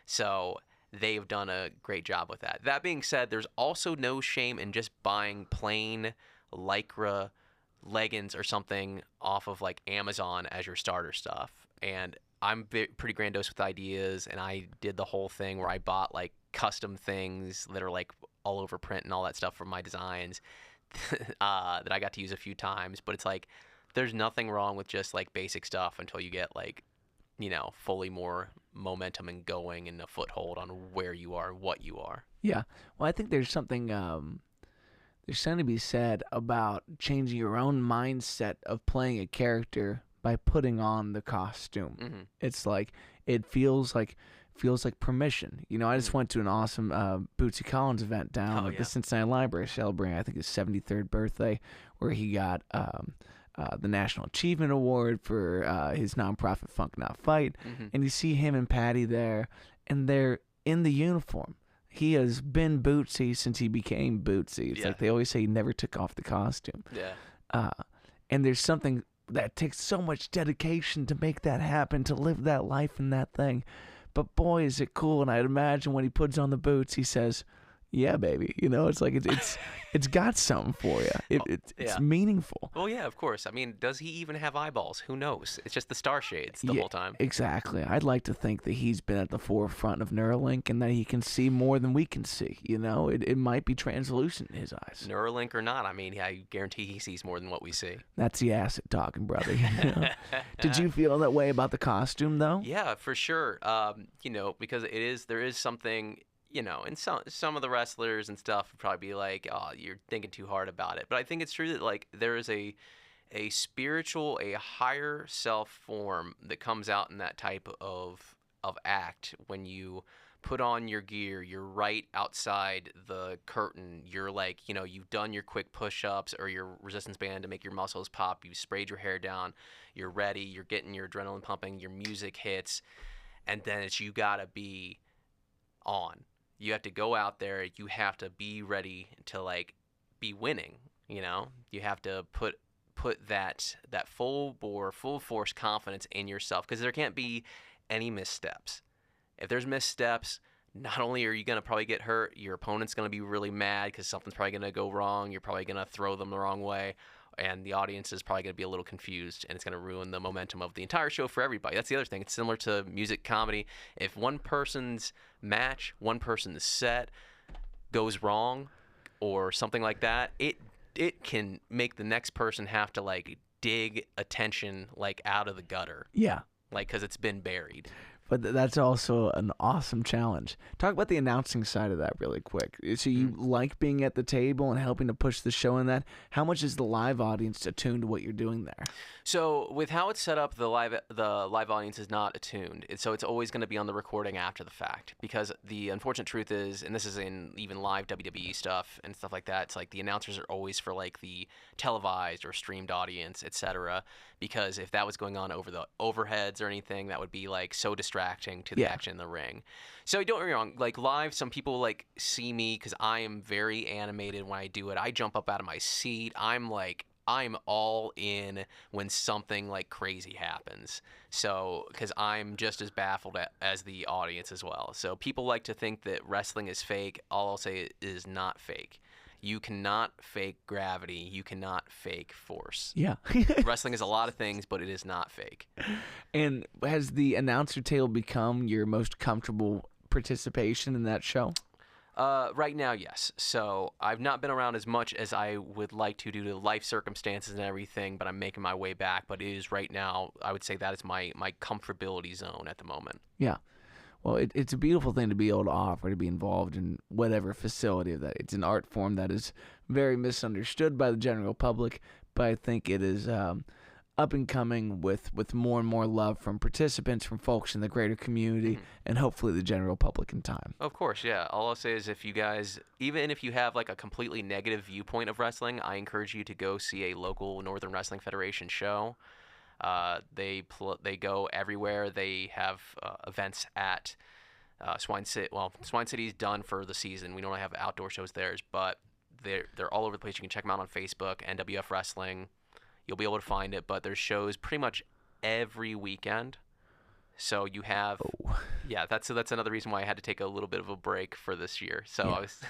So they've done a great job with that. That being said, there's also no shame in just buying plain Lycra leggings or something off of like Amazon as your starter stuff. and I'm pretty grandiose with ideas, and I did the whole thing where I bought like custom things that are like all over print and all that stuff for my designs that I got to use a few times. But it's like there's nothing wrong with just like basic stuff until you get like, fully more momentum and going and a foothold on where you are, what you are. Yeah. Well, I think there's something to be said about changing your own mindset of playing a character by putting on the costume. Mm-hmm. It's like it feels like permission. I just went to an awesome Bootsy Collins event down at the Cincinnati Library celebrating, I think, his 73rd birthday, where he got the National Achievement Award for his nonprofit Funk Not Fight. Mm-hmm. And you see him and Patty there, and they're in the uniform. He has been Bootsy since he became Bootsy. It's like they always say he never took off the costume. Yeah. And there's something that takes so much dedication to make that happen, to live that life in that thing. But boy, is it cool. And I'd imagine when he puts on the boots, he says, "Yeah, baby." It's like it's got something for you. It's meaningful. Well, yeah, of course. I mean, does he even have eyeballs? Who knows? It's just the star shades the whole time. Exactly. I'd like to think that he's been at the forefront of Neuralink and that he can see more than we can see. It might be translucent in his eyes. Neuralink or not, I mean, I guarantee he sees more than what we see. That's the acid talking, brother. Did you feel that way about the costume, though? Yeah, for sure. Because there is something. And some of the wrestlers and stuff would probably be like, "Oh, you're thinking too hard about it." But I think it's true that like there is a spiritual, a higher self form that comes out in that type of act when you put on your gear. You're right outside the curtain. You're like, you've done your quick push-ups or your resistance band to make your muscles pop. You've sprayed your hair down. You're ready. You're getting your adrenaline pumping. Your music hits, and then you gotta be on. You have to go out there. You have to be ready to like be winning. You have to put that full bore, full force confidence in yourself, because there can't be any missteps. If there's missteps, not only are you going to probably get hurt, your opponent's going to be really mad because something's probably going to go wrong. You're probably going to throw them the wrong way, and the audience is probably going to be a little confused, and it's going to ruin the momentum of the entire show for everybody. That's the other thing. It's similar to music comedy. If one person's match, one person's set goes wrong or something like that, it can make the next person have to like dig attention like out of the gutter. Yeah. Like, because it's been buried. But that's also an awesome challenge. Talk about the announcing side of that really quick. So you like being at the table and helping to push the show in that? How much is the live audience attuned to what you're doing there? So with how it's set up, the live audience is not attuned. So it's always going to be on the recording after the fact, because the unfortunate truth is, and this is in even live WWE stuff and stuff like that, it's like the announcers are always for like the televised or streamed audience, etc. Because if that was going on over the overheads or anything, that would be like so distracting to the action in the ring. So don't get me wrong, like live, some people like see me because I am very animated when I do it. I jump up out of my seat. I'm all in when something like crazy happens. So, because I'm just as baffled as the audience as well. So people like to think that wrestling is fake. All I'll say is not fake. You cannot fake gravity. You cannot fake force. Yeah. Wrestling is a lot of things, but it is not fake. And has the announcer table become your most comfortable participation in that show? Right now, yes. So I've not been around as much as I would like to due to life circumstances and everything, but I'm making my way back. But it is right now, I would say that is my comfortability zone at the moment. Yeah. Well, it's a beautiful thing to be able to offer, to be involved in whatever facility of that. It's an art form that is very misunderstood by the general public, but I think it is up and coming with more and more love from participants, from folks in the greater community, and hopefully the general public in time. Of course, yeah. All I'll say is if you guys, even if you have like a completely negative viewpoint of wrestling, I encourage you to go see a local Northern Wrestling Federation show. They go everywhere. They have events at Swine City. Well, Swine City's done for the season. We normally have outdoor shows there, but they're all over the place. You can check them out on Facebook, NWF Wrestling. You'll be able to find it, but there's shows pretty much every weekend. So you have, that's another reason why I had to take a little bit of a break for this year. So I was.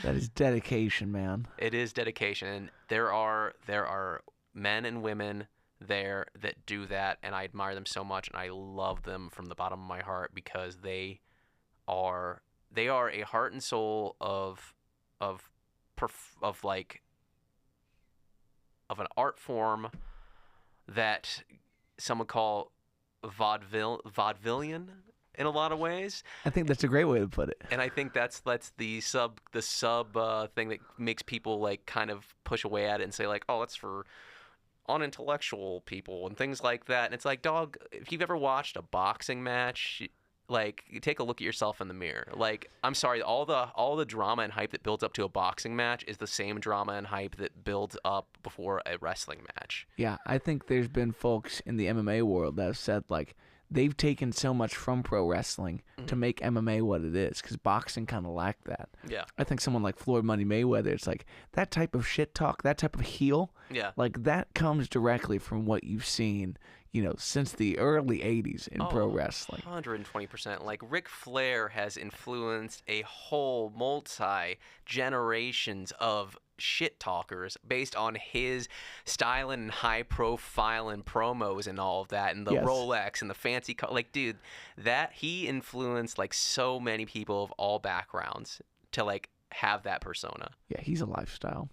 That is dedication, man. It is dedication, and there are men and women there that do that, and I admire them so much, and I love them from the bottom of my heart because they are a heart and soul of like of an art form that some would call vaudevillian in a lot of ways. I think that's a great way to put it. And I think that's the sub thing that makes people like kind of push away at it and say like, oh, that's for unintellectual people and things like that. And it's like, dog, if you've ever watched a boxing match, like, you take a look at yourself in the mirror. Like, I'm sorry, all the drama and hype that builds up to a boxing match is the same drama and hype that builds up before a wrestling match. Yeah, I think there's been folks in the MMA world that have said, like, they've taken so much from pro wrestling to make MMA what it is, because boxing kind of lacked that. Yeah. I think someone like Floyd Money Mayweather, it's like, that type of shit talk, that type of heel, like, that comes directly from what you've seen, you know, since the early 80s in pro wrestling. 120%. Like, Ric Flair has influenced a whole multi-generations of shit talkers based on his style and high profile and promos and all of that, and the Rolex and the fancy car. Like, dude, that he influenced like so many people of all backgrounds to like have that persona. Yeah, he's a lifestyle.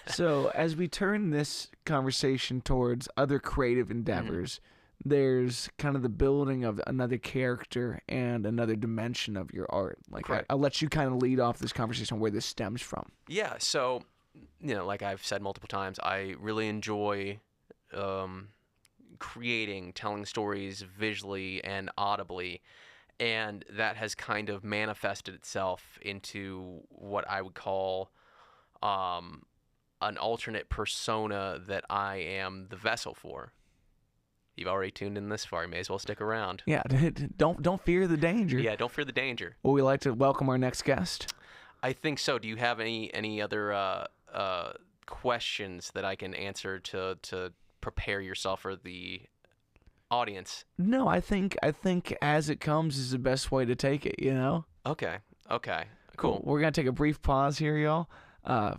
So as we turn this conversation towards other creative endeavors, there's kind of the building of another character and another dimension of your art. Like, I'll let you kind of lead off this conversation where this stems from. Yeah, so, you know, like I've said multiple times, I really enjoy creating, telling stories visually and audibly. And that has kind of manifested itself into what I would call an alternate persona that I am the vessel for. You've already tuned in this far. You may as well stick around. Yeah, don't fear the danger. Yeah, don't fear the danger. Would we like to welcome our next guest? I think so. Do you have any other questions that I can answer to prepare yourself for the audience? No, I think as it comes is the best way to take it, you know? Okay, cool. We're going to take a brief pause here, y'all.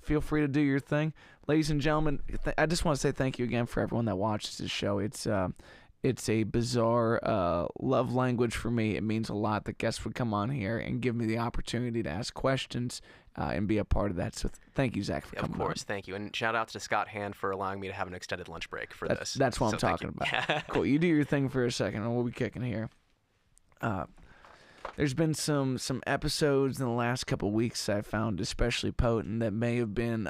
Feel free to do your thing. Ladies and gentlemen, I just want to say thank you again for everyone that watches this show. It's a bizarre love language for me. It means a lot that guests would come on here and give me the opportunity to ask questions and be a part of that. So thank you, Zach, for coming on. Of course, thank you. And shout out to Scott Hand for allowing me to have an extended lunch break for this. That's what I'm talking about. Cool. You do your thing for a second, and we'll be kicking here. There's been some episodes in the last couple of weeks I found especially potent that may have been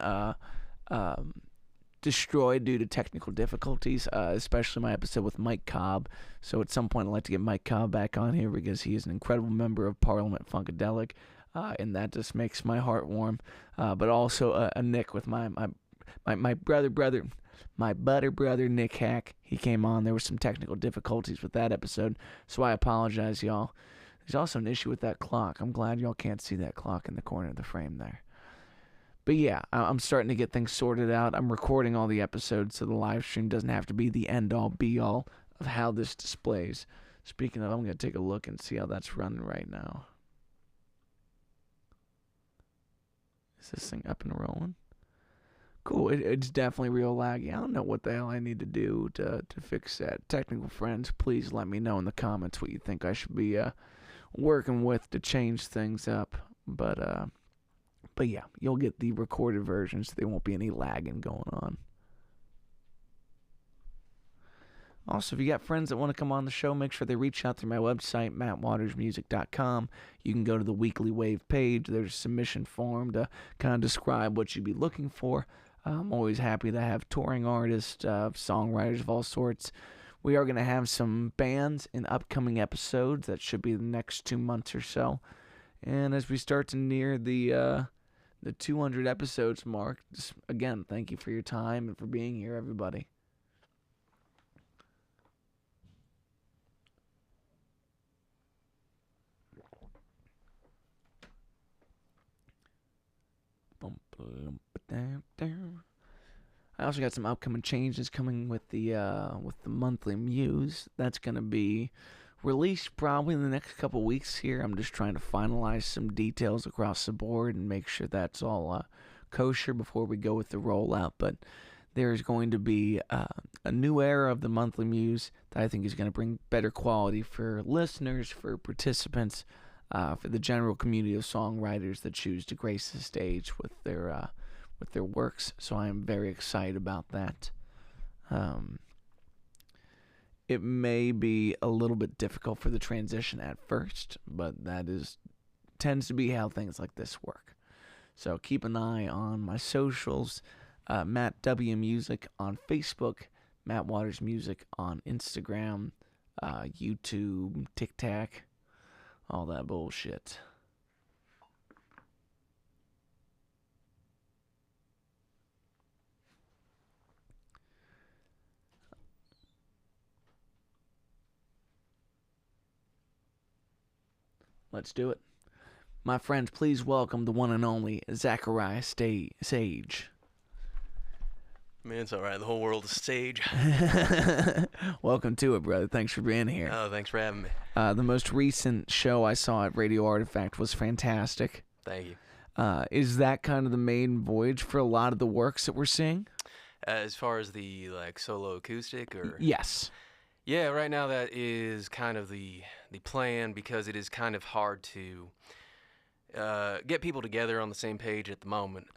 destroyed due to technical difficulties, especially my episode with Mike Cobb. So at some point I'd like to get Mike Cobb back on here because he is an incredible member of Parliament Funkadelic, and that just makes my heart warm. But also a Nick with my butter brother Nick Hack. He came on. There were some technical difficulties with that episode, so I apologize, y'all. There's also an issue with that clock. I'm glad y'all can't see that clock in the corner of the frame there. But yeah, I'm starting to get things sorted out. I'm recording all the episodes so the live stream doesn't have to be the end-all, be-all of how this displays. Speaking of, I'm going to take a look and see how that's running right now. Is this thing up and rolling? Cool, it's definitely real laggy. I don't know what the hell I need to do to fix that. Technical friends, please let me know in the comments what you think I should be working with to change things up. But yeah, you'll get the recorded versions. There won't be any lagging going on. Also, if you got friends that want to come on the show, make sure they reach out through my website, mattwatersmusic.com. You can go to the Weekly Wave page. There's a submission form to kind of describe what you'd be looking for. I'm always happy to have touring artists, songwriters of all sorts. We are going to have some bands in upcoming episodes. That should be the next 2 months or so. And as we start to near the 200 episodes mark, just, again, thank you for your time and for being here, everybody. I also got some upcoming changes coming with the monthly Muse. That's going to be released probably in the next couple weeks here. I'm just trying to finalize some details across the board and make sure that's all kosher before we go with the rollout. But there's going to be a new era of the Monthly Muse that I think is going to bring better quality for listeners, for participants, for the general community of songwriters that choose to grace the stage with their works. So I am very excited about that. It may be a little bit difficult for the transition at first, but that tends to be how things like this work. So keep an eye on my socials, Matt W Music on Facebook, Matt Waters Music on Instagram, YouTube, TikTok, all that bullshit. Let's do it. My friends, please welcome the one and only Zachariah Sage. Man, it's all right. The whole world is stage. Welcome to it, brother. Thanks for being here. Oh, thanks for having me. The most recent show I saw at Radio Artifact was fantastic. Thank you. Is that kind of the main voyage for a lot of the works that we're seeing? As far as the solo acoustic, or yes. Yeah, right now that is kind of the plan, because it is kind of hard to get people together on the same page at the moment.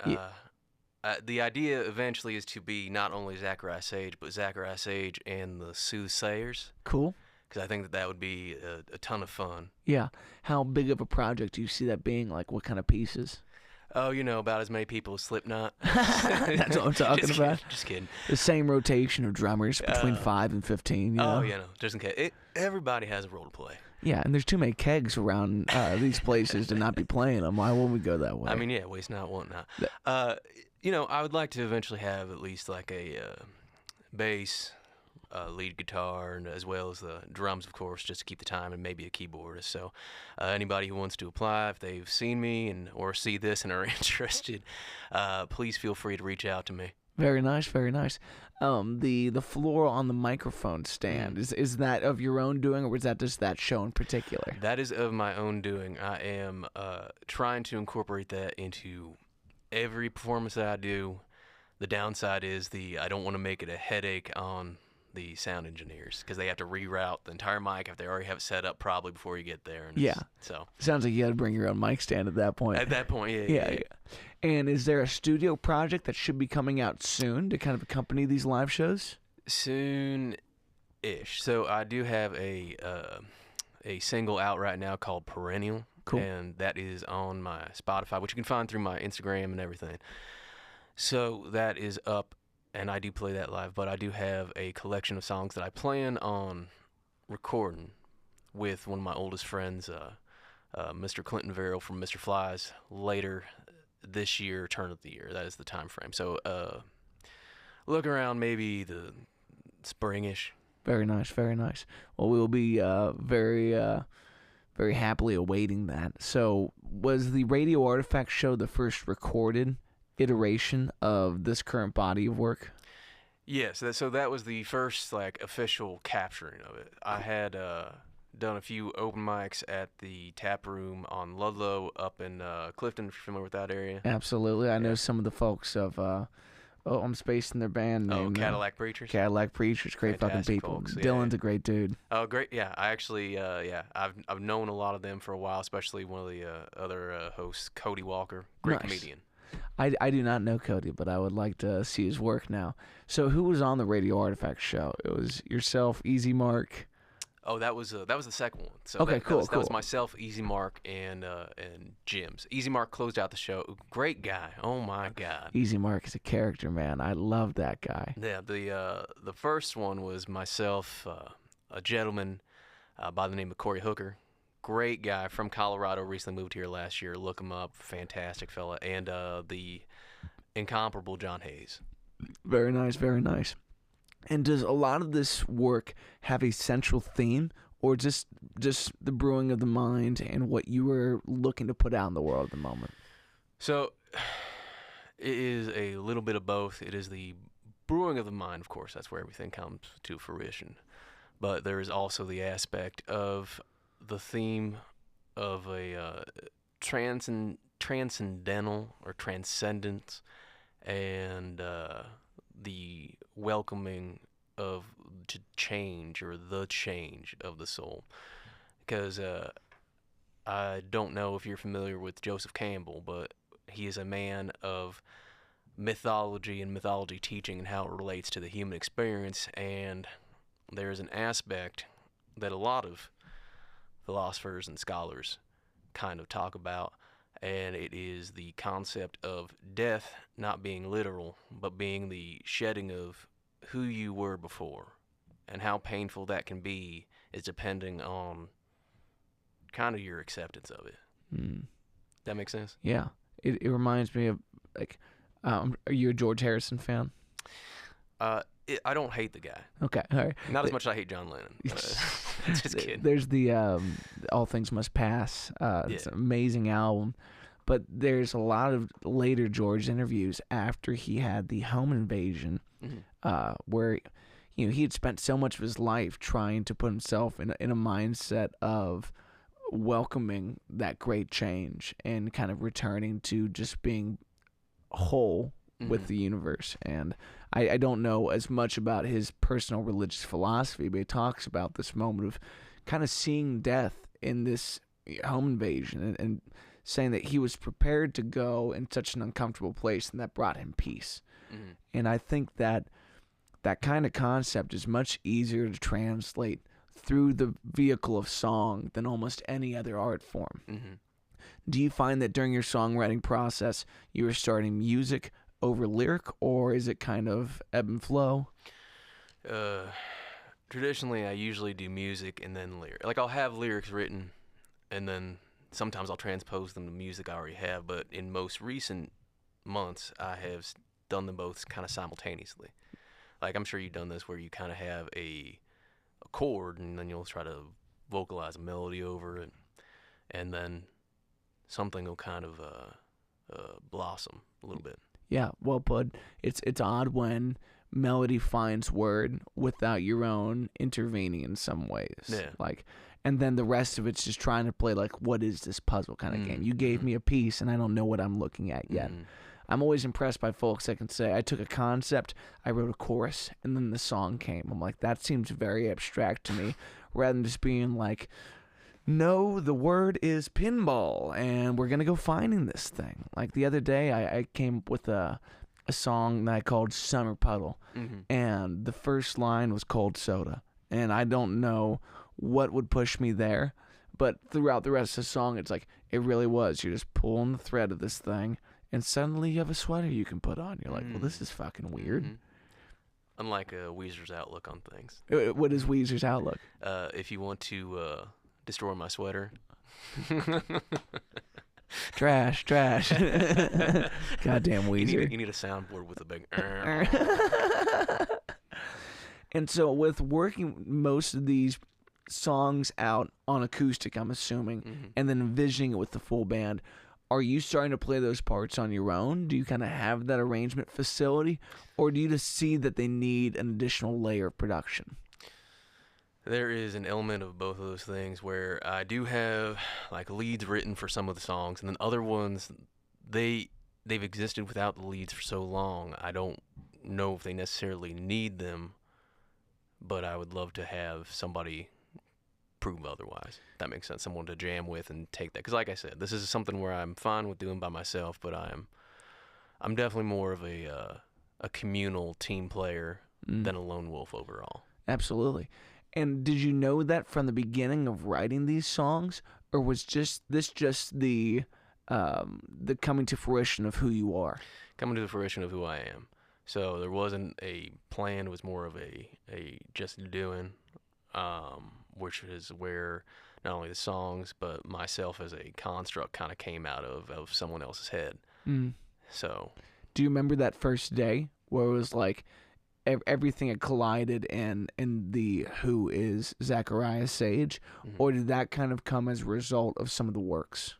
The idea eventually is to be not only Zachariah Sage, but Zachariah Sage and the Soothsayers. Cool. Because I think that would be a ton of fun. Yeah. How big of a project do you see that being? Like, what kind of pieces? Oh, about as many people as Slipknot. That's what I'm talking about. Just kidding. The same rotation of drummers between 5 and 15. Oh, just in case. Everybody has a role to play. Yeah, and there's too many kegs around these places to not be playing them. Why wouldn't we go that way? I mean, yeah, waste not, want not. I would like to eventually have at least like a bass, lead guitar, and as well as the drums, of course, just to keep the time, and maybe a keyboardist. So anybody who wants to apply, if they've seen me or see this and are interested, please feel free to reach out to me. Very nice, very nice. The floor on the microphone stand, is that of your own doing, or was that just that show in particular? That is of my own doing. I am trying to incorporate that into every performance that I do. The downside is I don't want to make it a headache on the sound engineers, because they have to reroute the entire mic if they already have it set up probably before you get there. And so sounds like you got to bring your own mic stand at that point. At that point, yeah. And is there a studio project that should be coming out soon to kind of accompany these live shows? Soon-ish. So I do have a single out right now called Perennial. Cool. And that is on my Spotify, which you can find through my Instagram and everything. So that is up, and I do play that live, but I do have a collection of songs that I plan on recording with one of my oldest friends, Mr. Clinton Verrill from Mr. Flies, later this year, turn of the year. That is the time frame. So look around maybe the springish. Very nice, very nice. Well, we will be very happily awaiting that. So was the Radio Artifact show the first recorded iteration of this current body of work? Yes, so that was the first official capturing of it. I had done a few open mics at the Tap Room on Ludlow up in Clifton, if you're familiar with that area. Absolutely. I know some of the folks of I'm spacing their band name. Cadillac Preachers. Cadillac Preachers, great Fantastic fucking people. Folks, Dylan's a great dude. Oh, great. Yeah, I actually I've known a lot of them for a while, especially one of the other hosts, Cody Walker, great comedian. I do not know Cody, but I would like to see his work now. So who was on the Radio Artifact show? It was yourself, Easy Mark. Oh, that was the second one. So okay, cool. That was myself, Easy Mark, and Jim's. Easy Mark closed out the show. Great guy. Oh my God. Easy Mark is a character, man. I love that guy. Yeah. The first one was myself, a gentleman by the name of Corey Hooker. Great guy from Colorado. Recently moved here last year. Look him up. Fantastic fella. And the incomparable John Hayes. Very nice. Very nice. And does a lot of this work have a central theme, or just the brewing of the mind and what you are looking to put out in the world at the moment? So it is a little bit of both. It is the brewing of the mind, of course. That's where everything comes to fruition. But there is also the aspect of the theme of a transcendental or transcendence, and the welcoming of to change, or the change of the soul. Because I don't know if you're familiar with Joseph Campbell, but he is a man of mythology and mythology teaching and how it relates to the human experience. And there's an aspect that a lot of philosophers and scholars kind of talk about, and it is the concept of death not being literal, but being the shedding of who you were before. And how painful that can be is depending on kind of your acceptance of it. That makes sense? Yeah. It reminds me of, like, are you a George Harrison fan? I don't hate the guy. Okay, all right. Not as much as I hate John Lennon. Just kidding. There's the All Things Must Pass. It's an amazing album. But there's a lot of later George interviews after he had the home invasion, where he had spent so much of his life trying to put himself in a mindset of welcoming that great change and kind of returning to just being whole with the universe. And I don't know as much about his personal religious philosophy, but he talks about this moment of kind of seeing death in this home invasion and saying that he was prepared to go in such an uncomfortable place, and that brought him peace. And I think that kind of concept is much easier to translate through the vehicle of song than almost any other art form. Do you find that during your songwriting process you are starting music over lyric, or is it kind of ebb and flow? Traditionally, I usually do music and then lyric. Like, I'll have lyrics written, and then sometimes I'll transpose them to music I already have. But in most recent months, I have done them both kind of simultaneously. Like, I'm sure you've done this where you kind of have a chord, and then you'll try to vocalize a melody over it, and then something will kind of blossom a little bit. Yeah, well put. It's odd when melody finds word without your own intervening in some ways. Yeah. Like, and then the rest of it's just trying to play like, what is this puzzle kind of game? You gave me a piece, and I don't know what I'm looking at yet. I'm always impressed by folks that can say, I took a concept, I wrote a chorus, and then the song came. I'm like, that seems very abstract to me, rather than just being like, no, the word is pinball, and we're going to go finding this thing. Like the other day, I came up with a song that I called Summer Puddle, and the first line was cold soda. And I don't know what would push me there, but throughout the rest of the song, it's like, it really was. You're just pulling the thread of this thing, and suddenly you have a sweater you can put on. You're like, well, this is fucking weird. Unlike Weezer's outlook on things. What is Weezer's outlook? If you want to destroy my sweater. Trash. Goddamn Weezer. You need a soundboard with a big... And so with working most of these songs out on acoustic, I'm assuming, and then envisioning it with the full band, are you starting to play those parts on your own? Do you kind of have that arrangement facility? Or do you just see that they need an additional layer of production? There is an element of both of those things where I do have like leads written for some of the songs, and then other ones, they've existed without the leads for so long, I don't know if they necessarily need them, but I would love to have somebody prove otherwise. That makes sense. Someone to jam with and take that. Because like I said, this is something where I'm fine with doing by myself, but I'm definitely more of a communal team player than a lone wolf overall. Absolutely. And did you know that from the beginning of writing these songs, or was this just the coming to fruition of who you are? Coming to the fruition of who I am. So there wasn't a plan. It was more of a just doing, which is where not only the songs but myself as a construct kind of came out of someone else's head. So, do you remember that first day where it was like everything had collided and the who is Zachariah Sage, or did that kind of come as a result of some of the works?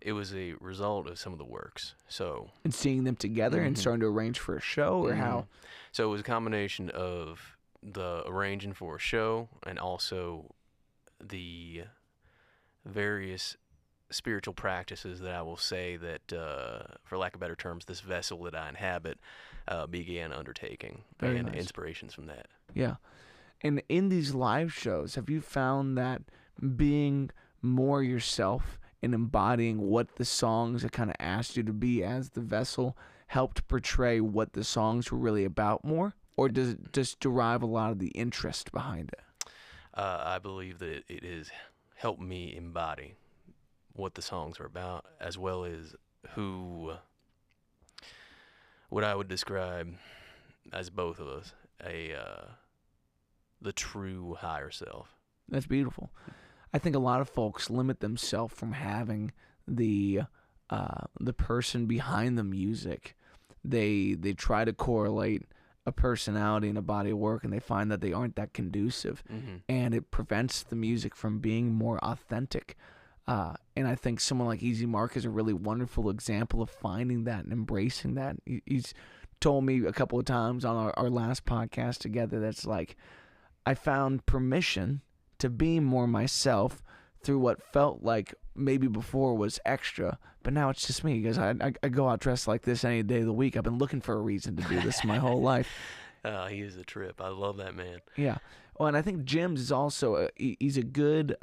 It was a result of some of the works. So, and seeing them together and starting to arrange for a show, or how? So it was a combination of the arranging for a show and also the various spiritual practices that I will say that, for lack of better terms, this vessel that I inhabit began undertaking. Very and nice. Inspirations from that. Yeah. And in these live shows, have you found that being more yourself and embodying what the songs that kind of asked you to be as the vessel helped portray what the songs were really about more? Or does it just derive a lot of the interest behind it? I believe that it has helped me embody what the songs are about, as well as what I would describe as both of us, the true higher self. That's beautiful. I think a lot of folks limit themselves from having the person behind the music. They try to correlate a personality and a body of work, and they find that they aren't that conducive, and it prevents the music from being more authentic. And I think someone like Easy Mark is a really wonderful example of finding that and embracing that. He's told me a couple of times on our last podcast together that's like, I found permission to be more myself through what felt like maybe before was extra, but now it's just me. Because I go out dressed like this any day of the week. I've been looking for a reason to do this my whole life. He is a trip. I love that man. Yeah. Well, and I think Jim's is also he's a good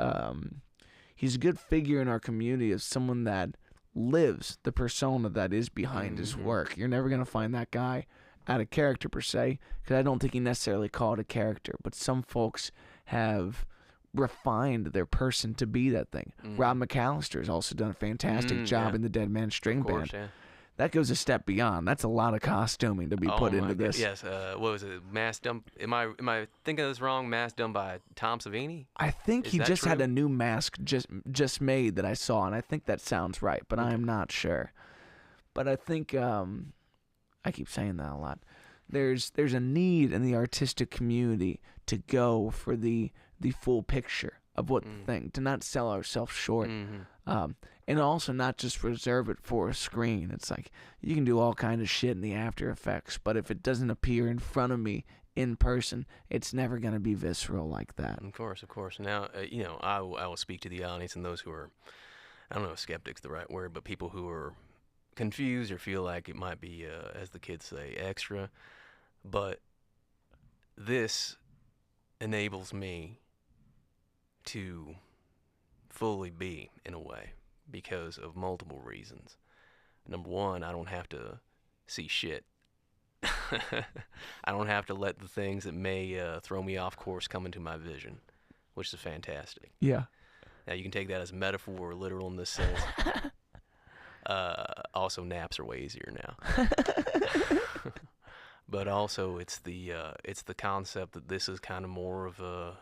figure in our community of someone that lives the persona that is behind his work. You're never gonna find that guy out of character per se, because I don't think he necessarily called a character, but some folks have refined their person to be that thing. Rob McAllister has also done a fantastic job in the Dead Man String Band. Yeah. That goes a step beyond. That's a lot of costuming to be put into this. Yes. What was it? Mass done? Am I thinking of this wrong? Mass done by Tom Savini? I think he just had a new mask just made that I saw, and I think that sounds right, but I am not sure. But I think I keep saying that a lot. There's a need in the artistic community to go for the full picture of what the thing, to not sell ourselves short. And also not just reserve it for a screen. It's like, you can do all kind of shit in the After Effects, but if it doesn't appear in front of me in person, it's never going to be visceral like that. Of course. Now, I will speak to the audience and those who are, I don't know if skeptic's the right word, but people who are confused or feel like it might be, as the kids say, extra. But this enables me to fully be, in a way, because of multiple reasons. Number one, I don't have to see shit. I don't have to let the things that may throw me off course come into my vision, which is fantastic. Yeah. Now, you can take that as metaphor or literal in this sense. Also, naps are way easier now. But also, it's the concept that this is kind of more of a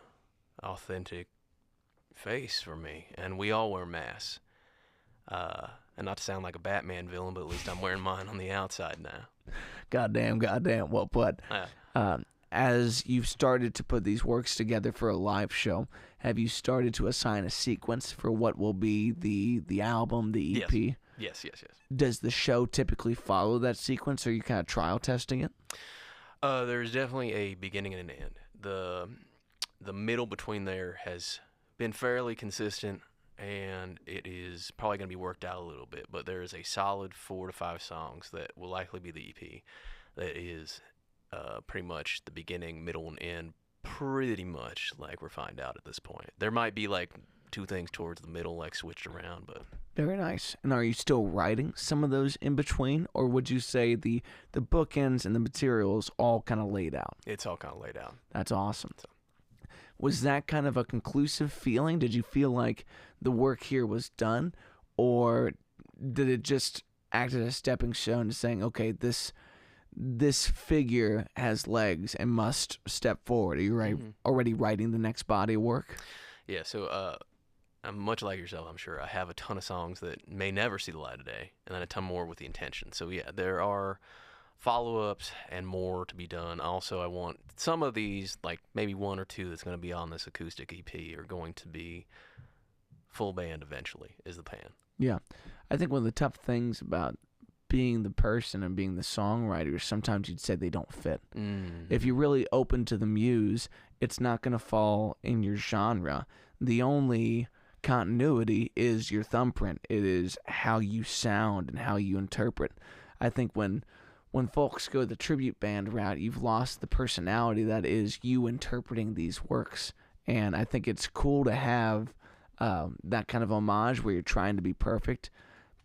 authentic face for me, and we all wear masks. And not to sound like a Batman villain, but at least I'm wearing mine on the outside now. Goddamn, well put. As you've started to put these works together for a live show, have you started to assign a sequence for what will be the album, the EP? Yes. Does the show typically follow that sequence, or are you kind of trial testing it? There's definitely a beginning and an end. The middle between there has been fairly consistent, and it is probably going to be worked out a little bit, but there is a solid 4 to 5 songs that will likely be the EP that is pretty much the beginning, middle, and end, pretty much like we're finding out at this point. There might be like 2 things towards the middle, like switched around, but... Very nice. And are you still writing some of those in between, or would you say the bookends and the materials all kind of laid out? It's all kind of laid out. That's awesome. Was that kind of a conclusive feeling? Did you feel like the work here was done, or did it just act as a stepping stone to saying, okay, this figure has legs and must step forward? Are you already writing the next body of work? Yeah, so I'm much like yourself, I'm sure. I have a ton of songs that may never see the light of day, and then a ton more with the intention. So yeah, there are follow-ups and more to be done. Also, I want some of these, like maybe 1 or 2 that's going to be on this acoustic EP, are going to be full band eventually, is the plan. Yeah. I think one of the tough things about being the person and being the songwriter is sometimes you'd say they don't fit. If you're really open to the muse, it's not going to fall in your genre. The only continuity is your thumbprint. It is how you sound and how you interpret. I think when folks go the tribute band route, you've lost the personality that is you interpreting these works. And I think it's cool to have that kind of homage where you're trying to be perfect.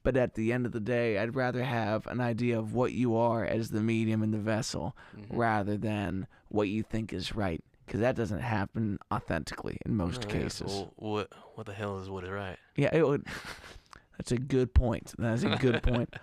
But at the end of the day, I'd rather have an idea of what you are as the medium and the vessel rather than what you think is right. Because that doesn't happen authentically in most cases. Well, what the hell is what is right? Yeah, that's a good point. That's a good point.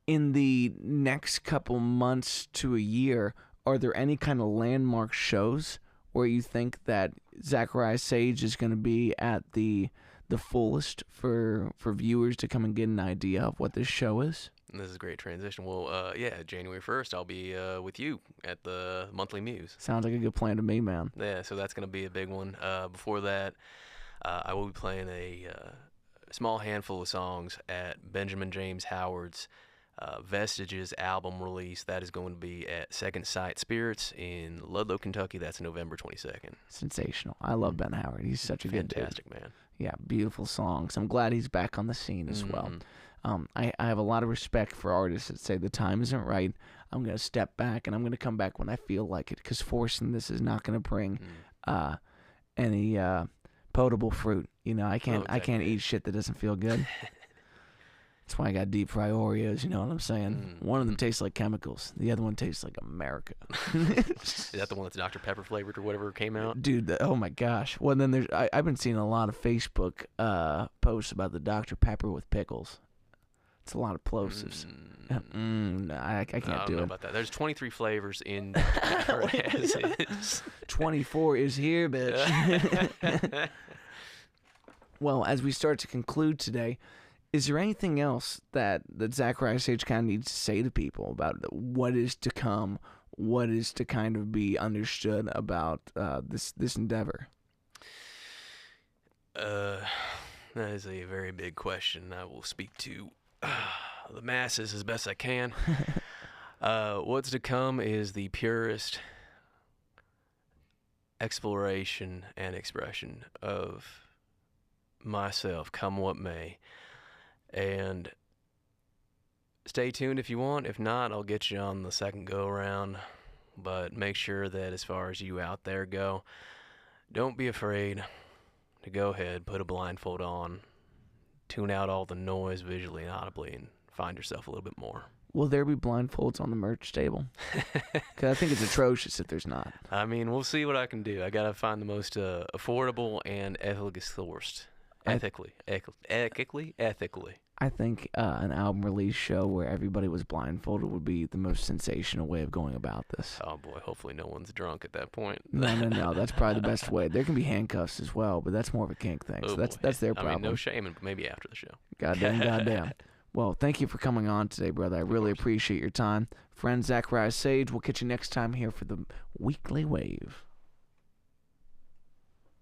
In the next couple months to a year, are there any kind of landmark shows where you think that Zachariah Sage is going to be at the fullest for viewers to come and get an idea of what this show is? And this is a great transition. Well, January 1st, I'll be with you at the Monthly Muse. Sounds like a good plan to me, man. Yeah, so that's going to be a big one. Before that, I will be playing a small handful of songs at Benjamin James Howard's Vestiges album release. That is going to be at Second Sight Spirits in Ludlow, Kentucky. That's November 22nd. Sensational. I love Ben Howard. He's such a good dude. Fantastic, man. Yeah, beautiful songs. I'm glad he's back on the scene as well. I have a lot of respect for artists that say the time isn't right. I'm going to step back, and I'm going to come back when I feel like it, because forcing this is not going to bring any potable fruit. You know, I can't eat shit that doesn't feel good. That's why I got deep fry Oreos, you know what I'm saying? One of them tastes like chemicals. The other one tastes like America. Is that the one that's Dr. Pepper flavored or whatever came out? Dude, oh my gosh. Well, then I've been seeing a lot of Facebook posts about the Dr. Pepper with pickles. It's a lot of plosives. I can't do it. I don't know about that. There's 23 flavors in Dr. Pepper as is. 24 is here, bitch. Well, as we start to conclude today, is there anything else that Zachariah Sage kind of needs to say to people about what is to come, what is to kind of be understood about this endeavor? That is a very big question. I will speak to the masses as best I can. What's to come is the purest exploration and expression of myself, come what may. And stay tuned if you want. If not, I'll get you on the second go-around. But make sure that as far as you out there go, don't be afraid to go ahead, put a blindfold on, tune out all the noise visually and audibly, and find yourself a little bit more. Will there be blindfolds on the merch table? Because I think it's atrocious if there's not. I mean, we'll see what I can do. I got to find the most affordable and ethically sourced. Ethically. I think an album release show where everybody was blindfolded would be the most sensational way of going about this. Oh boy, hopefully no one's drunk at that point. No, that's probably the best way. There can be handcuffs as well, but that's more of a kink thing. So that's their problem. I mean, no shaming, but maybe after the show. Goddamn. Well, thank you for coming on today, brother. I really appreciate your time. Friend Zachariah Sage, we'll catch you next time here for the Weekly Wave.